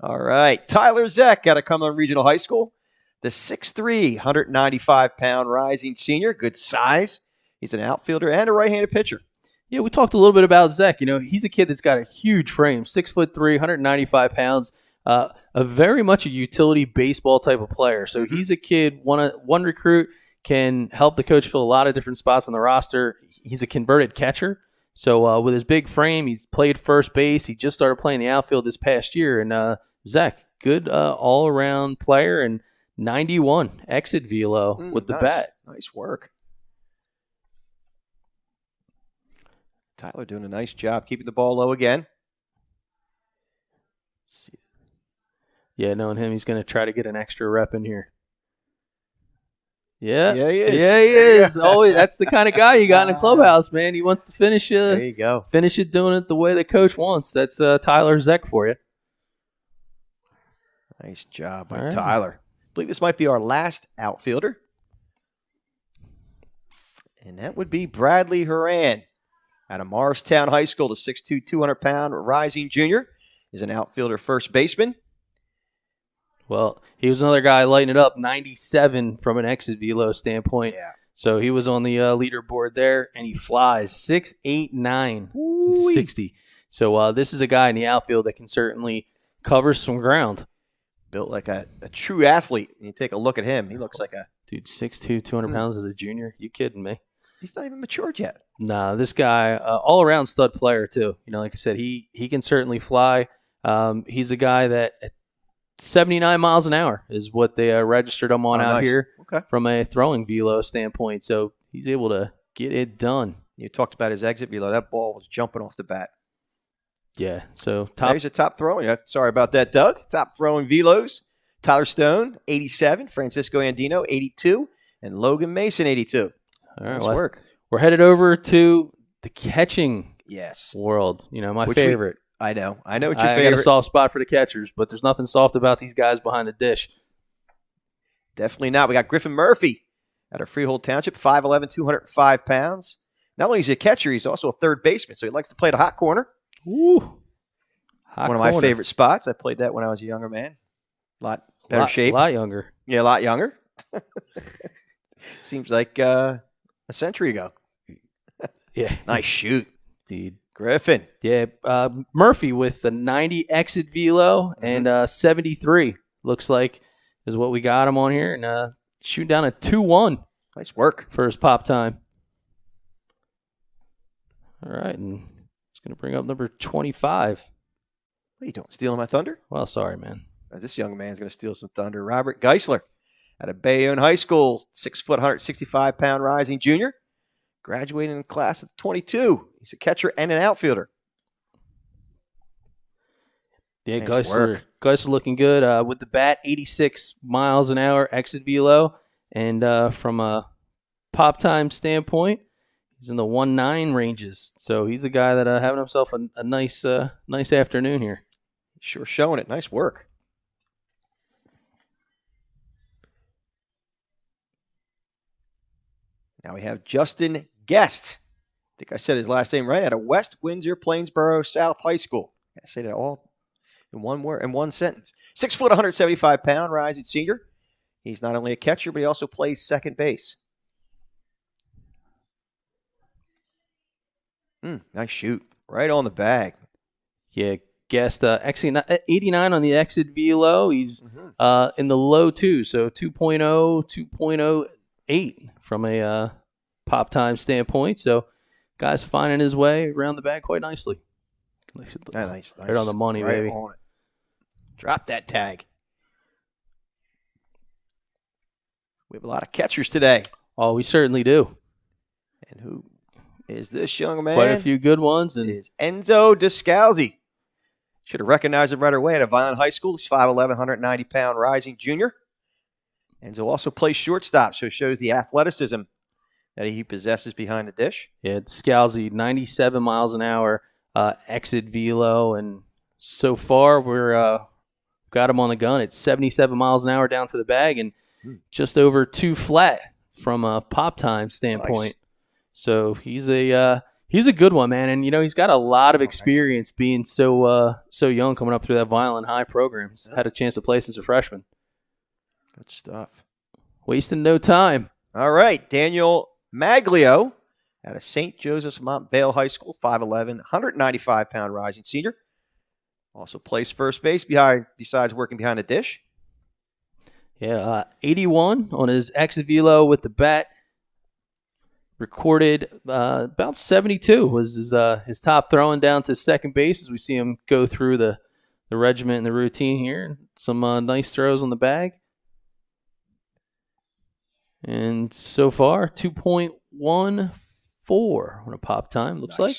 All right. Tyler Zeck out of Cumberland Regional High School. The 6'3", 195-pound rising senior. Good size. He's an outfielder and a right-handed pitcher. Yeah, we talked a little bit about Zeck. You know, he's a kid that's got a huge frame, 6'3", 195 pounds. A very much a utility baseball type of player. So he's a kid, one recruit can help the coach fill a lot of different spots on the roster. He's a converted catcher. So with his big frame, he's played first base. He just started playing the outfield this past year. And Zeck, good all-around player and 91 exit velo with the bat. Nice work. Tyler doing a nice job keeping the ball low again. Let's see. Yeah, knowing him, he's going to try to get an extra rep in here. Yeah, he is. Yeah, he is. Always, that's the kind of guy you got in a clubhouse, man. He wants to finish. There you go. Finish it doing it the way the coach wants. That's Tyler Zeck for you. Nice job by Tyler. I believe this might be our last outfielder. And that would be Bradley Horan Out of Morristown High School, the 6'2", 200-pound rising junior is an outfielder first baseman. Well, he was another guy lighting it up, 97 from an exit velo standpoint. Yeah. So he was on the leaderboard there, and he flies 6'8", 9, 60. So this is a guy in the outfield that can certainly cover some ground. Built like a true athlete. And you take a look at him, he looks like a... Dude, 6'2", 200 pounds as a junior. You kidding me? He's not even matured yet. Nah, this guy, all-around stud player, too. You know, like I said, he can certainly fly. He's a guy that at 79 miles an hour is what they registered him on out here from a throwing velo standpoint. So he's able to get it done. You talked about his exit velo. That ball was jumping off the bat. Yeah, so There's a top throwing. Sorry about that, Doug. Top throwing velos. Tyler Stone, 87. Francisco Andino, 82. And Logan Mason, 82. All right, nice work. We're headed over to the catching yes world. You know, my favorite. I know what your favorite. I got a soft spot for the catchers, but there's nothing soft about these guys behind the dish. Definitely not. We got Griffin Murphy out of Freehold Township, 5'11", 205 pounds. Not only is he a catcher, he's also a third baseman, so he likes to play the hot corner. Ooh. One of my favorite spots. I played that when I was a younger man. A lot better shape. A lot younger. Yeah, a lot younger. Seems like a century ago. Yeah. Nice shoot. Dude. Griffin. Yeah. Murphy with the 90 exit velo and 73 looks like is what we got him on here. And shooting down a 2-1. Nice work. For his pop time. All right. And he's going to bring up number 25. What are you doing? Stealing my thunder? Well, sorry, man. This young man's going to steal some thunder. Robert Geisler out of Bayonne High School, 6 foot, 165-pound rising junior. Graduating in class of 22. He's a catcher and an outfielder. Yeah, Geisler looking good. With the bat, 86 miles an hour exit velo. And from a pop time standpoint, he's in the 1.9 ranges. So he's a guy that having himself a nice afternoon here. Sure showing it. Nice work. Now we have Justin Guest. I think I said his last name right. Out of West Windsor, Plainsboro South High School. I say that all in one word, in one sentence. 6 foot, 175-pound rising senior. He's not only a catcher, but he also plays second base. Nice shoot. Right on the bag. Yeah, Guest, actually 89 on the exit velo. He's in the low 2, so 2.0, 2.08 from a pop time standpoint. So, guy's finding his way around the bag quite nicely. Nice. Right on the money, right baby. On it. Drop that tag. We have a lot of catchers today. Oh, we certainly do. And who is this young man? Quite a few good ones. It is Enzo Descalzi. Should have recognized him right away at Vineland High School. He's 5'11", 190-pound rising junior. Enzo also plays shortstop, so it shows the athleticism that he possesses behind the dish. Yeah, Scalzi, 97 miles an hour, exit velo, and so far we're got him on the gun at 77 miles an hour down to the bag and just over 2 flat from a pop time standpoint. Nice. So he's a good one, man, and you know he's got a lot of experience being so young coming up through that Vineland High program. He's had a chance to play since a freshman. Good stuff. Wasting no time. All right, Daniel Maglio out of St. Joseph's MONTVALE High School, 5'11", 195-pound rising senior. Also plays first base besides working behind the dish. Yeah, 81 on his exit velo with the bat. Recorded about 72 was his top throwing down to second base as we see him go through the regiment and the routine here. Some nice throws on the bag. And so far, 2.14 on a pop time, looks like.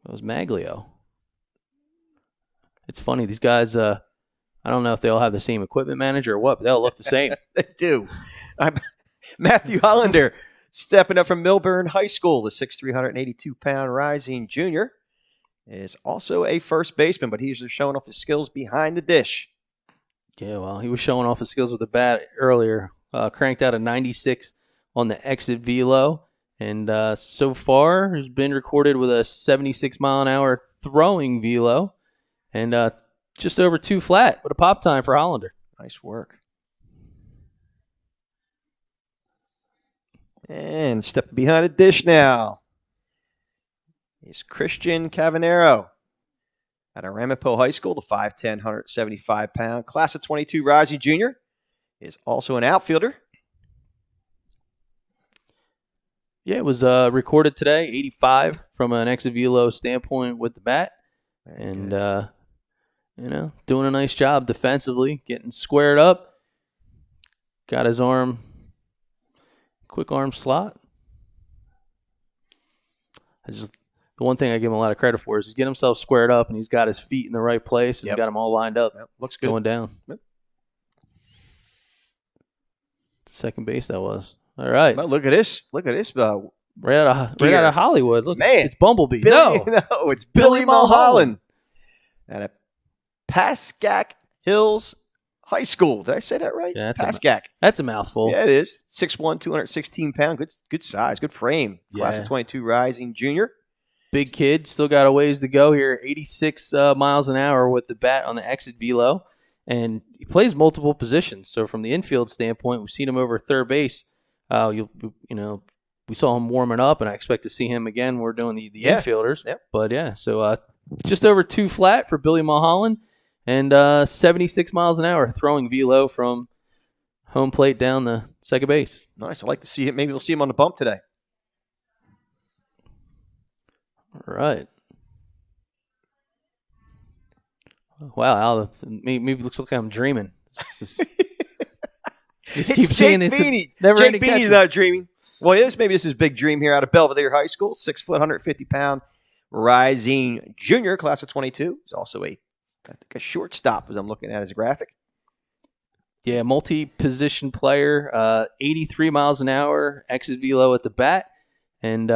That was Maglio. It's funny, these guys, I don't know if they all have the same equipment manager or what, but they all look the same. They do. Matthew Hollander stepping up from MILLBURN High School, the 6'3", 182-pound rising junior, is also a first baseman, but he's just showing off his skills behind the dish. Yeah, well, he was showing off his skills with the bat earlier. Cranked out a 96 on the exit velo And so far has been recorded with a 76-mile-an-hour throwing velo and just over 2 flat with a pop time for Hollander. Nice work. And step behind the dish now is Christian Cavanero out of Ramapo High School, the 5'10", 175-pound class of 22 rising junior, is also an outfielder. Yeah, it was recorded today, 85 from an exit velo standpoint with the bat. And, doing a nice job defensively, getting squared up. Got his arm, quick arm slot. The one thing I give him a lot of credit for is he's getting himself squared up and he's got his feet in the right place and got them all lined up. Yep. Looks good. Going down. Yep. Second base that was. All right. Well, look at this. Right out of Hollywood. Look, man, it's Bumblebee. No, it's Billy Mulholland at a PASCACK Hills High School. Did I say that right? Yeah, PASCAK. That's a mouthful. Yeah, it is. 6'1", 216-pound. Good size. Good frame. Class of 22 rising junior. Big kid. Still got a ways to go here. 86 miles an hour with the bat on the exit velo. And he plays multiple positions. So from the infield standpoint, we've seen him over third base. We saw him warming up, and I expect to see him again. We're doing the infielders. Yep. But, so just over 2 flat for Billy Mulholland and 76 miles an hour throwing velo from home plate down the second base. Nice. I'd like to see him. Maybe we'll see him on the bump today. All right. Wow, Al, maybe it looks like I'm dreaming. Just keep seeing it. Jake Beanie's not dreaming. Well, maybe this is his big dream here out of Belvidere High School. 6', 150-pound rising junior, class of 22. He's also a shortstop as I'm looking at his graphic. Yeah, multi-position player, 83 miles an hour, exit velo at the bat. And,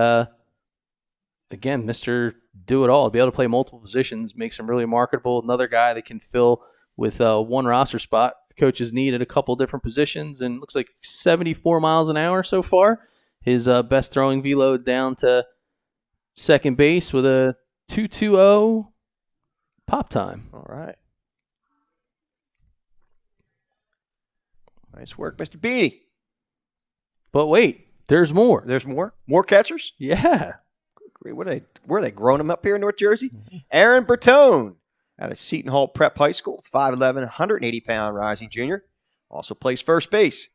again, Mr. Do-It-All. Be able to play multiple positions makes him really marketable. Another guy that can fill with one roster spot. Coaches need at a couple different positions, and looks like 74 miles an hour so far. His best throwing velo down to second base with a 2.20 pop time. All right. Nice work, Mr. Beatty. But wait, there's more. There's more? More catchers? Yeah. Where are they growing them up here in North Jersey? Aaron Bertone out of Seton Hall Prep High School, 5'11", 180-pound rising junior. Also plays first base.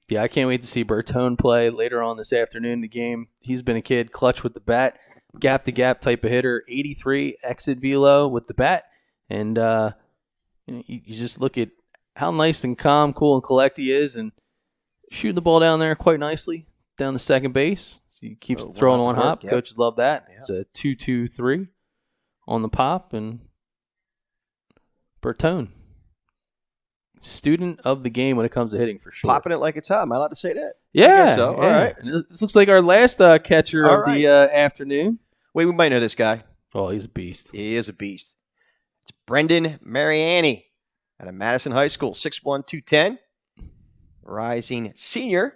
Yeah, I can't wait to see Bertone play later on this afternoon in the game. He's been a kid, clutch with the bat, gap-to-gap type of hitter, 83 exit velo with the bat. And you just look at how nice and calm, cool, and collect he is, and shooting the ball down there quite nicely down to second base. So he keeps throwing one hop. Yep. Coaches love that. Yep. It's a 2.23 on the pop, and Bertone, student of the game when it comes to hitting for sure. Popping it like it's hot. Am I allowed to say that? Yeah. I guess so. Yeah. All right. This looks like our last catcher of the afternoon. Wait, we might know this guy. Oh, he's a beast. He is a beast. It's Brendan Mariani out of Madison High School, 6'1", 210. Rising senior.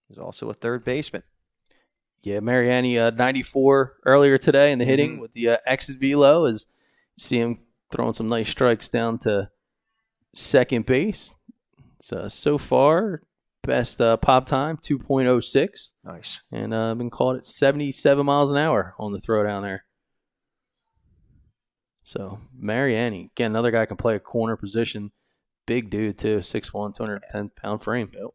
He's also a third baseman. Yeah, Mariani, 94 earlier today in the hitting with the exit velo. As you see him throwing some nice strikes down to second base. So far, best pop time, 2.06. Nice. And been called at 77 miles an hour on the throw down there. So, Mariani, again, another guy can play a corner position. Big dude, too, 6'1", 210-pound frame. Yep.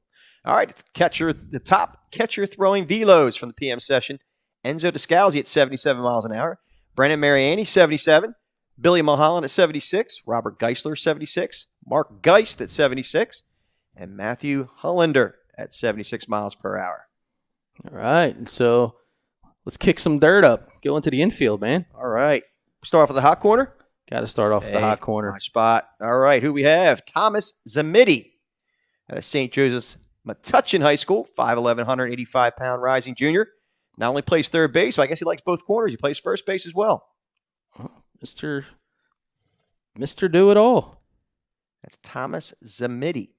All right, the top catcher throwing velos from the PM session. Enzo Descalzi at 77 miles an hour. Brendan Mariani, 77. Billy Mulholland at 76. Robert Geisler, 76. Mark Geist at 76. And Matthew Hollander at 76 miles per hour. All right, and so let's kick some dirt up. Go into the infield, man. All right. Start off with the hot corner. Got to start off with the hot corner. My spot. All right, who we have? Thomas Zamiti out of St. Joseph's Metuchen High School, 5'11", 185-pound rising junior. Not only plays third base, but I guess he likes both corners. He plays first base as well. Oh, Mr. Do-It-All. That's Thomas Zamiti.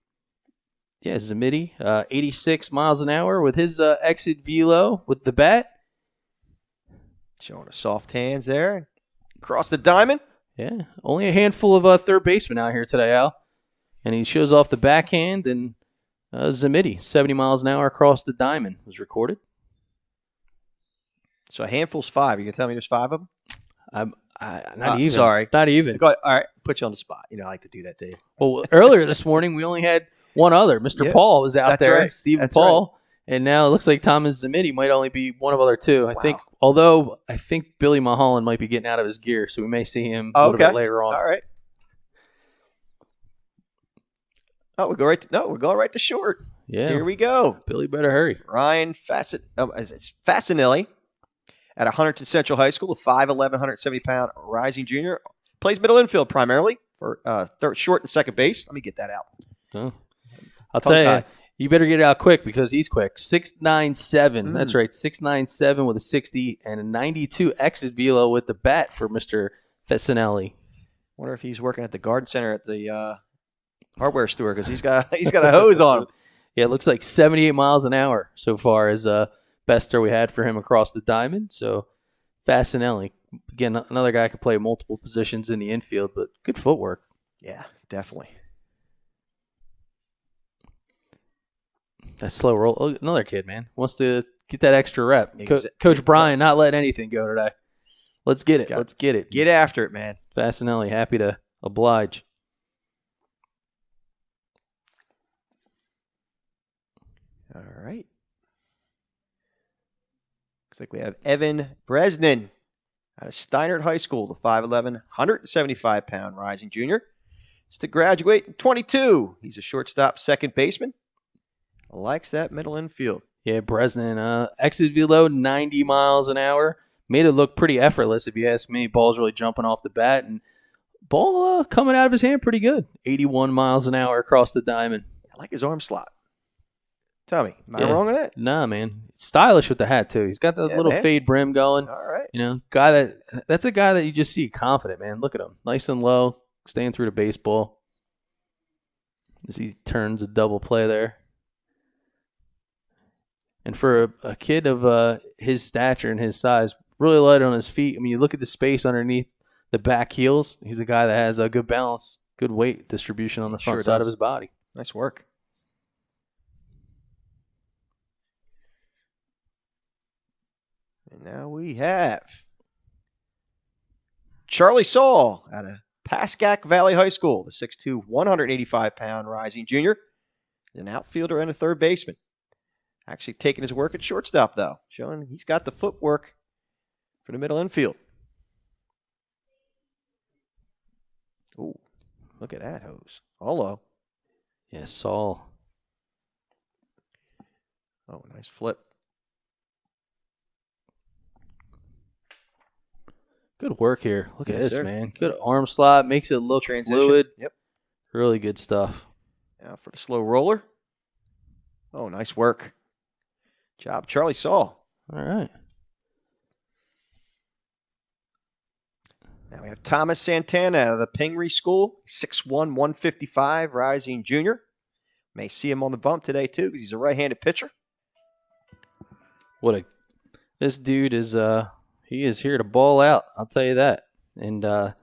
Yeah, Zamidi, 86 miles an hour with his exit velo with the bat. Showing a soft hands there. Across the diamond. Yeah, only a handful of third basemen out here today, Al. And he shows off the backhand, and Zamidi, 70 miles an hour across the diamond, was recorded. So a handful's 5. You can tell me there's 5 of them? Not even. Sorry. Not even. All right. Put you on the spot. I like to do that to you. Well, earlier this morning, we only had one other. Mr. Paul was out there. Right. Stephen Paul. Right. And now it looks like Thomas Zamidi might only be one of other 2. Although I think Billy Mulholland might be getting out of his gear, so we may see him a little bit later on. All right. Oh, we're going right to short. Yeah. Here we go. Billy better hurry. Ryan Fasinelli at Hunterton Central High School, a 5'11", 170-pound rising junior. Plays middle infield primarily for short and second base. Let me get that out. Oh. I'll tell you, you better get it out quick because he's quick. 6'9", That's right, 6'9" with a 60 and a 92 exit velo with the bat for Mr. Fasinelli. Wonder if he's working at the garden center at the hardware store because he's got a hose on him. Yeah, it looks like 78 miles an hour so far is best throw we had for him across the diamond. So Fasinelli, again, another guy could play multiple positions in the infield, but good footwork. Yeah, definitely. That slow roll. Oh, another kid, man. Wants to get that extra rep. Coach Brian not letting anything go today. Let's get it. Let's get it. Get after it, man. Fasinelli, happy to oblige. All right. Looks like we have Evan Bresnan out of STEINERT High School, the 5'11", 175-pound rising junior. Is to graduate in 22. He's a shortstop, second baseman. Likes that middle infield. Yeah, Bresnan, exit velo, 90 miles an hour. Made it look pretty effortless, if you ask me. Ball's really jumping off the bat, and ball coming out of his hand pretty good. 81 miles an hour across the diamond. I like his arm slot. Tell me, am I wrong on that? Nah, man. Stylish with the hat, too. He's got the little fade brim going. All right. You know, that's a guy that you just see confident, man. Look at him. Nice and low, staying through the baseball. As he turns a double play there. And for a kid of his stature and his size, really light on his feet. I mean, you look at the space underneath the back heels. He's a guy that has a good balance, good weight distribution on the front side of his body. Nice work. And now we have Charlie Saul out of PASCACK Valley High School, the 6'2", 185-pound rising junior. An outfielder and a third baseman. Actually taking his work at shortstop, though, showing he's got the footwork for the middle infield. Ooh, look at that hose. Hello. Yeah, Saul. Oh, nice flip. Good work here. Look at this, man. Good arm slot. Makes it look fluid. Yep. Really good stuff. Now for the slow roller. Oh, nice work. Job, Charlie Saul. All right. Now we have Thomas Santana out of the Pingry School, 6'1", 155, rising junior. May see him on the bump today, too, because he's a right-handed pitcher. This dude is he is here to ball out, I'll tell you that. And man,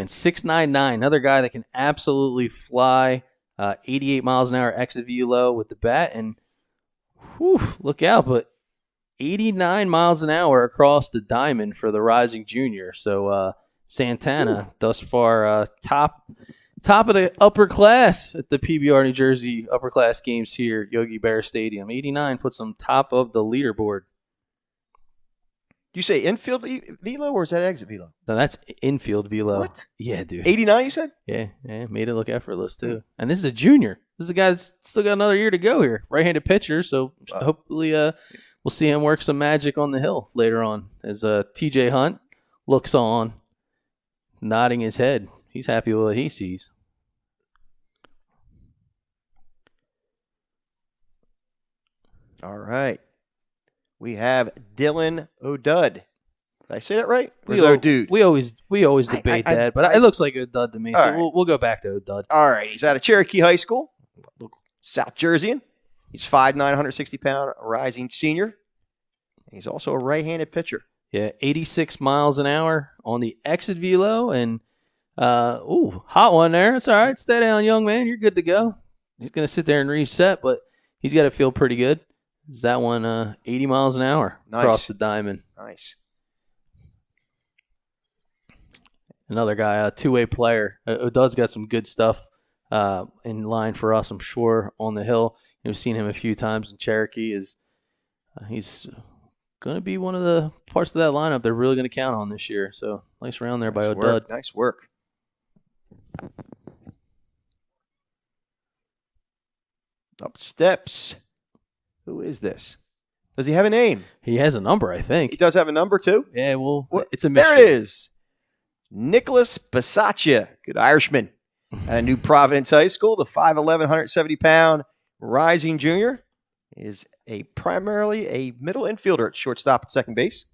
6'9", another guy that can absolutely fly, 88 miles an hour exit velo with the bat, and look out, but 89 miles an hour across the diamond for the rising junior. So Santana, thus far, top of the upper class at the PBR New Jersey upper class games here at Yogi Berra Stadium. 89 puts him top of the leaderboard. You say infield velo or is that exit velo? No, that's infield velo. What? Yeah, dude. 89, you said? Yeah, made it look effortless, too. And this is a junior. This is a guy that's still got another year to go here. Right-handed pitcher, so hopefully we'll see him work some magic on the hill later on as TJ Hunt looks on, nodding his head. He's happy with what he sees. All right. We have Dylan O'Dud. Did I say that right? We always debate that, but it looks like O'Dud to me, so we'll go back to O'Dud. All right. He's out of Cherokee High School. South Jerseyan. He's 5'9", 160-pound rising senior. He's also a right-handed pitcher. Yeah, 86 miles an hour on the exit velo. And, hot one there. It's all right. Stay down, young man. You're good to go. He's going to sit there and reset, but he's got to feel pretty good. Is that one 80 miles an hour across the diamond. Nice. Another guy, a two-way player. Doug's got some good stuff in line for us, I'm sure, on the hill. We've seen him a few times in Cherokee. He's going to be one of the parts of that lineup they're really going to count on this year. So nice round there by O'Dud. Nice work. Up steps. Who is this? Does he have a name? He has a number, I think. He does have a number, too? Yeah, well, it's a mystery. There it is. Nicholas Bisaccia, good Irishman, at New Providence High School. The 5'11", 170-pound rising junior is primarily a middle infielder at shortstop at second base.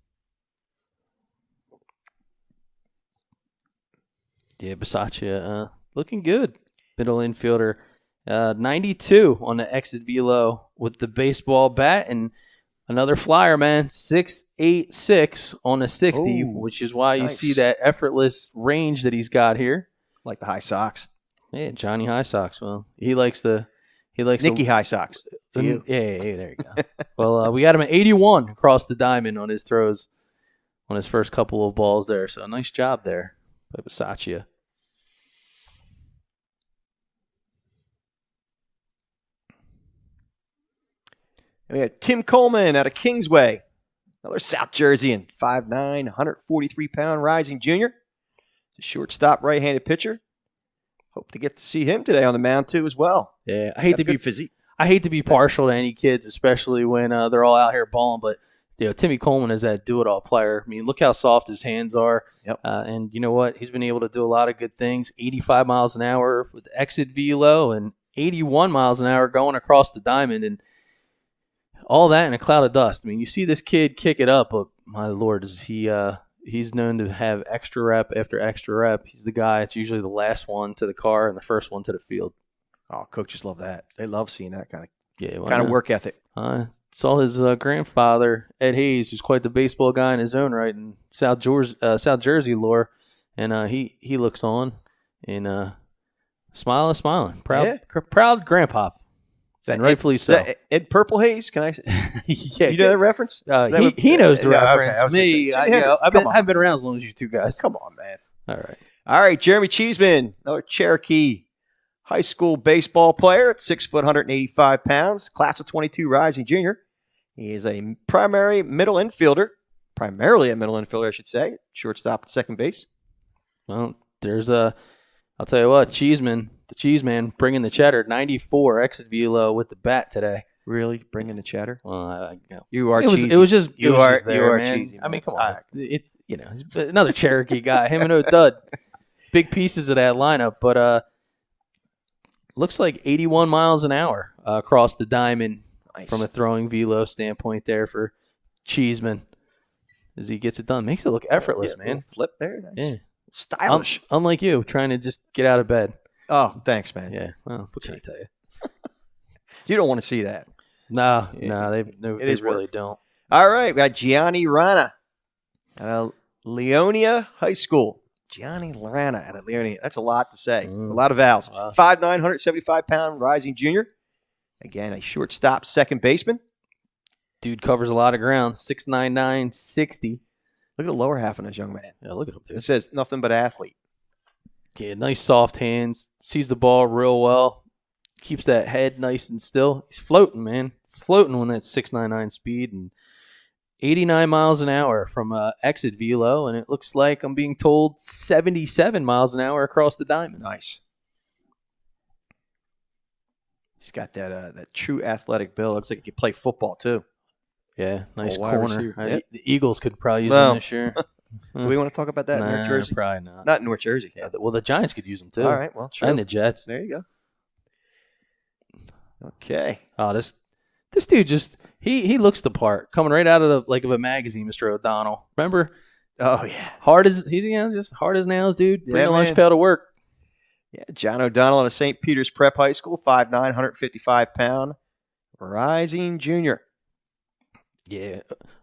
Yeah, Bisaccia looking good. Middle infielder. 92 on the exit velo with the baseball bat, and another flyer, man. 6'8" on a 60, which is why you see that effortless range that he's got here. Like the High Sox. Yeah, Johnny High Sox. Well, he likes Nicky High Sox. Yeah, there you go. Well, we got him at 81 across the diamond on his throws on his first couple of balls there. So nice job there by Bisaccia. We had Tim Coleman out of Kingsway. Another South Jerseyan, 5'9", 143-pound rising junior. The shortstop, right-handed pitcher. Hope to get to see him today on the mound, too, as well. Yeah, I hate to be partial to any kids, especially when they're all out here balling, but Timmy Coleman is that do-it-all player. I mean, look how soft his hands are. Yep. And you know what? He's been able to do a lot of good things. 85 miles an hour with the exit velo and 81 miles an hour going across the diamond. And all that in a cloud of dust. I mean, you see this kid kick it up, but my Lord, he's known to have extra rep after extra rep. He's the guy that's usually the last one to the car and the first one to the field. Oh, coaches love that. They love seeing that kind of kind of work ethic. Saw his grandfather, Ed Hayes, who's quite the baseball guy in his own right, in South Jersey lore, and he looks on and smiling, proud grandpa. And rightfully so. Ed Purple Haze, can I? Yeah, you know that reference? He knows the reference. Okay, I've been around as long as you two guys. Come on, man. All right. Jeremy Cheeseman, another Cherokee high school baseball player at 6 foot 185 pounds, class of 22 rising junior. He is a primarily a middle infielder, I should say. Shortstop at second base. Well, I'll tell you what, Cheeseman. The cheese man bringing the cheddar, 94 exit velo with the bat today. Really bringing the cheddar? Well, you are cheesy. It was just you are man. cheesy. Man. I mean, come on. He's another Cherokee guy. Him and O'Dud, big pieces of that lineup. But looks like 81 miles an hour across the diamond from a throwing velo standpoint there for Cheeseman as he gets it done. Makes it look effortless, man. Flip there, nice. Yeah, stylish. Unlike you, trying to just get out of bed. Oh, thanks, man. Yeah. Well, what can I tell you? You don't want to see that. No, they really don't. All right, we got Gianni Rana out of Leonia High School. Gianni Rana out of Leonia. That's a lot to say. A lot of vowels. Wow. 5'9", 175-pound rising junior. Again, a shortstop second baseman. Dude covers a lot of ground. 6'9", 60. Look at the lower half of this young man. Yeah, look at him, dude. It says nothing but athlete. Yeah, nice soft hands. Sees the ball real well. Keeps that head nice and still. He's floating, man. Floating on that 699 speed and 89 miles an hour from exit velo. And it looks like I'm being told 77 miles an hour across the diamond. Nice. He's got that true athletic build. Looks like he could play football, too. Yeah, nice corner. Yep. The Eagles could probably use him this year. Do we want to talk about that in North Jersey? Probably not. Not in North Jersey. Yeah, well, the Giants could use them too. All right, well, sure. And the Jets. There you go. Okay. Oh, this dude just he looks the part, coming right out of a magazine, Mr. O'Donnell. Remember? Oh yeah. Just hard as nails, dude. Bring the lunch pail to work. Yeah, John O'Donnell out of St. Peter's Prep High School, 5'9", 155-pound, rising junior. Yeah,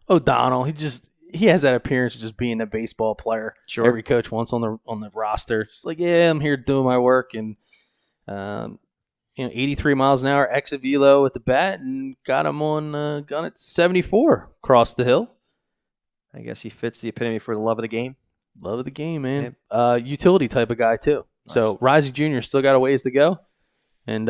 O'Donnell. He has that appearance of just being a baseball player. Sure. Every coach wants on the roster. It's like, yeah, I'm here doing my work, and 83 miles an hour exit velo at the bat, and got him on gun at 74 across the hill. I guess he fits the epitome for the love of the game. Love of the game, man. Utility type of guy too. Nice. So rising junior still got a ways to go, and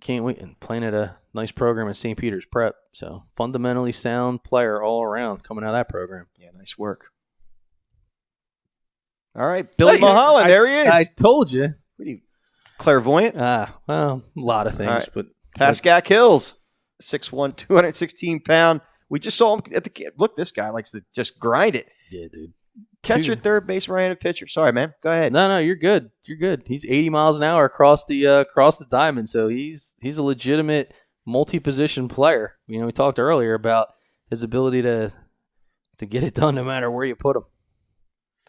can't wait. And playing at a nice program at St. Peter's Prep. So fundamentally sound player all around coming out of that program. Yeah, nice work. All right, Billy Mulholland, there he is. I told you. Pretty clairvoyant. Well, a lot of things, All right. but PASCACK Hills, 6'1", 216-pound. We just saw him at the – look, this guy likes to just grind it. yeah, dude. Catcher, third base, right-handed pitcher. Sorry, man. Go ahead. No, you're good. You're good. He's 80 miles an hour across the diamond, so he's a legitimate multi-position player. We talked earlier about his ability to get it done no matter where you put him.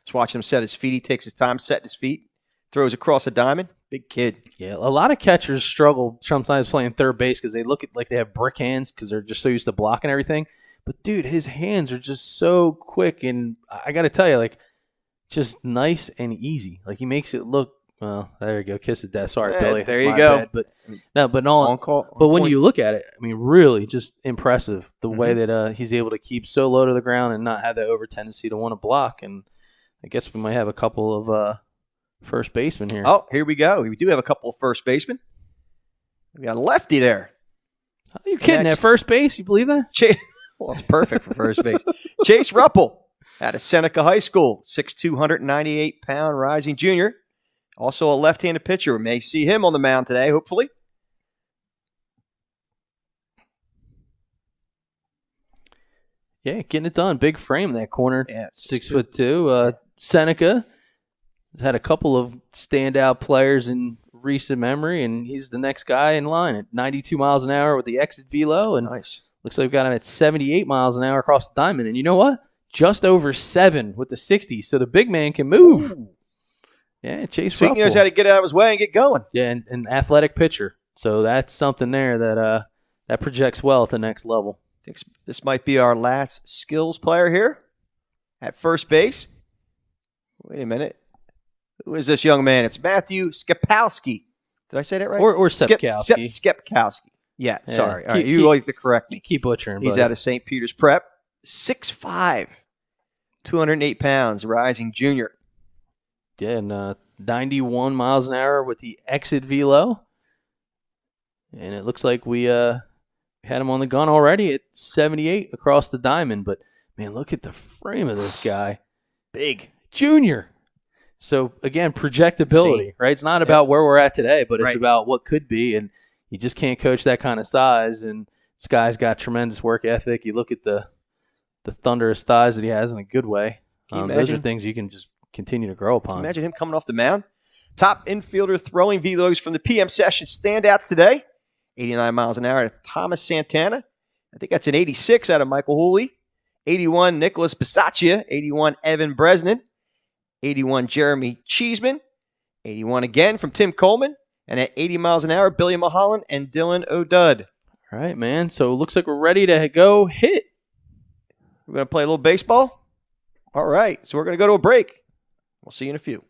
Just watching him set his feet. He takes his time setting his feet, throws across the diamond. Big kid. Yeah, a lot of catchers struggle sometimes playing third base because they look like they have brick hands because they're just so used to blocking everything. But, dude, his hands are just so quick, and I got to tell you, like, just nice and easy. Like, he makes it look, well, there you go, kiss of death. Sorry, Billy. There That's you my go. bad. But On call, but when point. you look at it, I mean, really just impressive the way that he's able to keep so low to the ground and not have that over tendency to want to block. And I guess we might have a couple of first basemen here. Oh, here we go. We do have a couple of first basemen. We got a lefty there. Are you kidding? Next. At first base, you believe that? Well, it's perfect for first base. Chase Ruppel out of Seneca High School, 6'2", 198-pound rising junior. Also a left-handed pitcher. We may see him on the mound today, hopefully. Yeah, getting it done. Big frame in that corner. Yeah, 6'2". Seneca has had a couple of standout players in recent memory, and he's the next guy in line at 92 miles an hour with the exit velo, and Nice. looks like we've got him at 78 miles an hour across the diamond. And you know what? Just over 7 with the 60, so the big man can move. Ooh. Yeah, Chase So he knows how Ruppel. to get out of his way and get going. Yeah, and an athletic pitcher. So that's something there that projects well at the next level. I think this might be our last skills player here at first base. Wait a minute. Who is this young man? It's Matthew Skepowski. Did I say that right? Or Sepkowski. Skepkowski. Yeah, Yeah. sorry. All right, you like to correct me. Keep butchering, He's buddy. out of St. Peter's Prep. 6'5", 208 pounds, rising junior. Yeah, and 91 miles an hour with the exit velo. And it looks like we had him on the gun already at 78 across the diamond. But, man, look at the frame of this guy. Big. Junior. So, again, projectability, right? It's not about where we're at today, but it's Right. about what could be. And you just can't coach that kind of size. And this guy's got tremendous work ethic. You look at the thunderous thighs that he has in a good way. Can you Those are imagine? things you can just continue to grow upon. Imagine him coming off the mound. Top infielder throwing velos from the PM session standouts today. 89 miles an hour out of Thomas Santana. I think that's an 86 out of Michael Hooley. 81, Nicholas Bisaccia. 81, Evan Bresnan. 81, Jeremy Cheeseman. 81 again from Tim Coleman. And at 80 miles an hour, Billy Mulholland and Dylan O'Dud. All right, man. So it looks like we're ready to go hit. We're going to play a little baseball? All right. So we're going to go to a break. We'll see you in a few.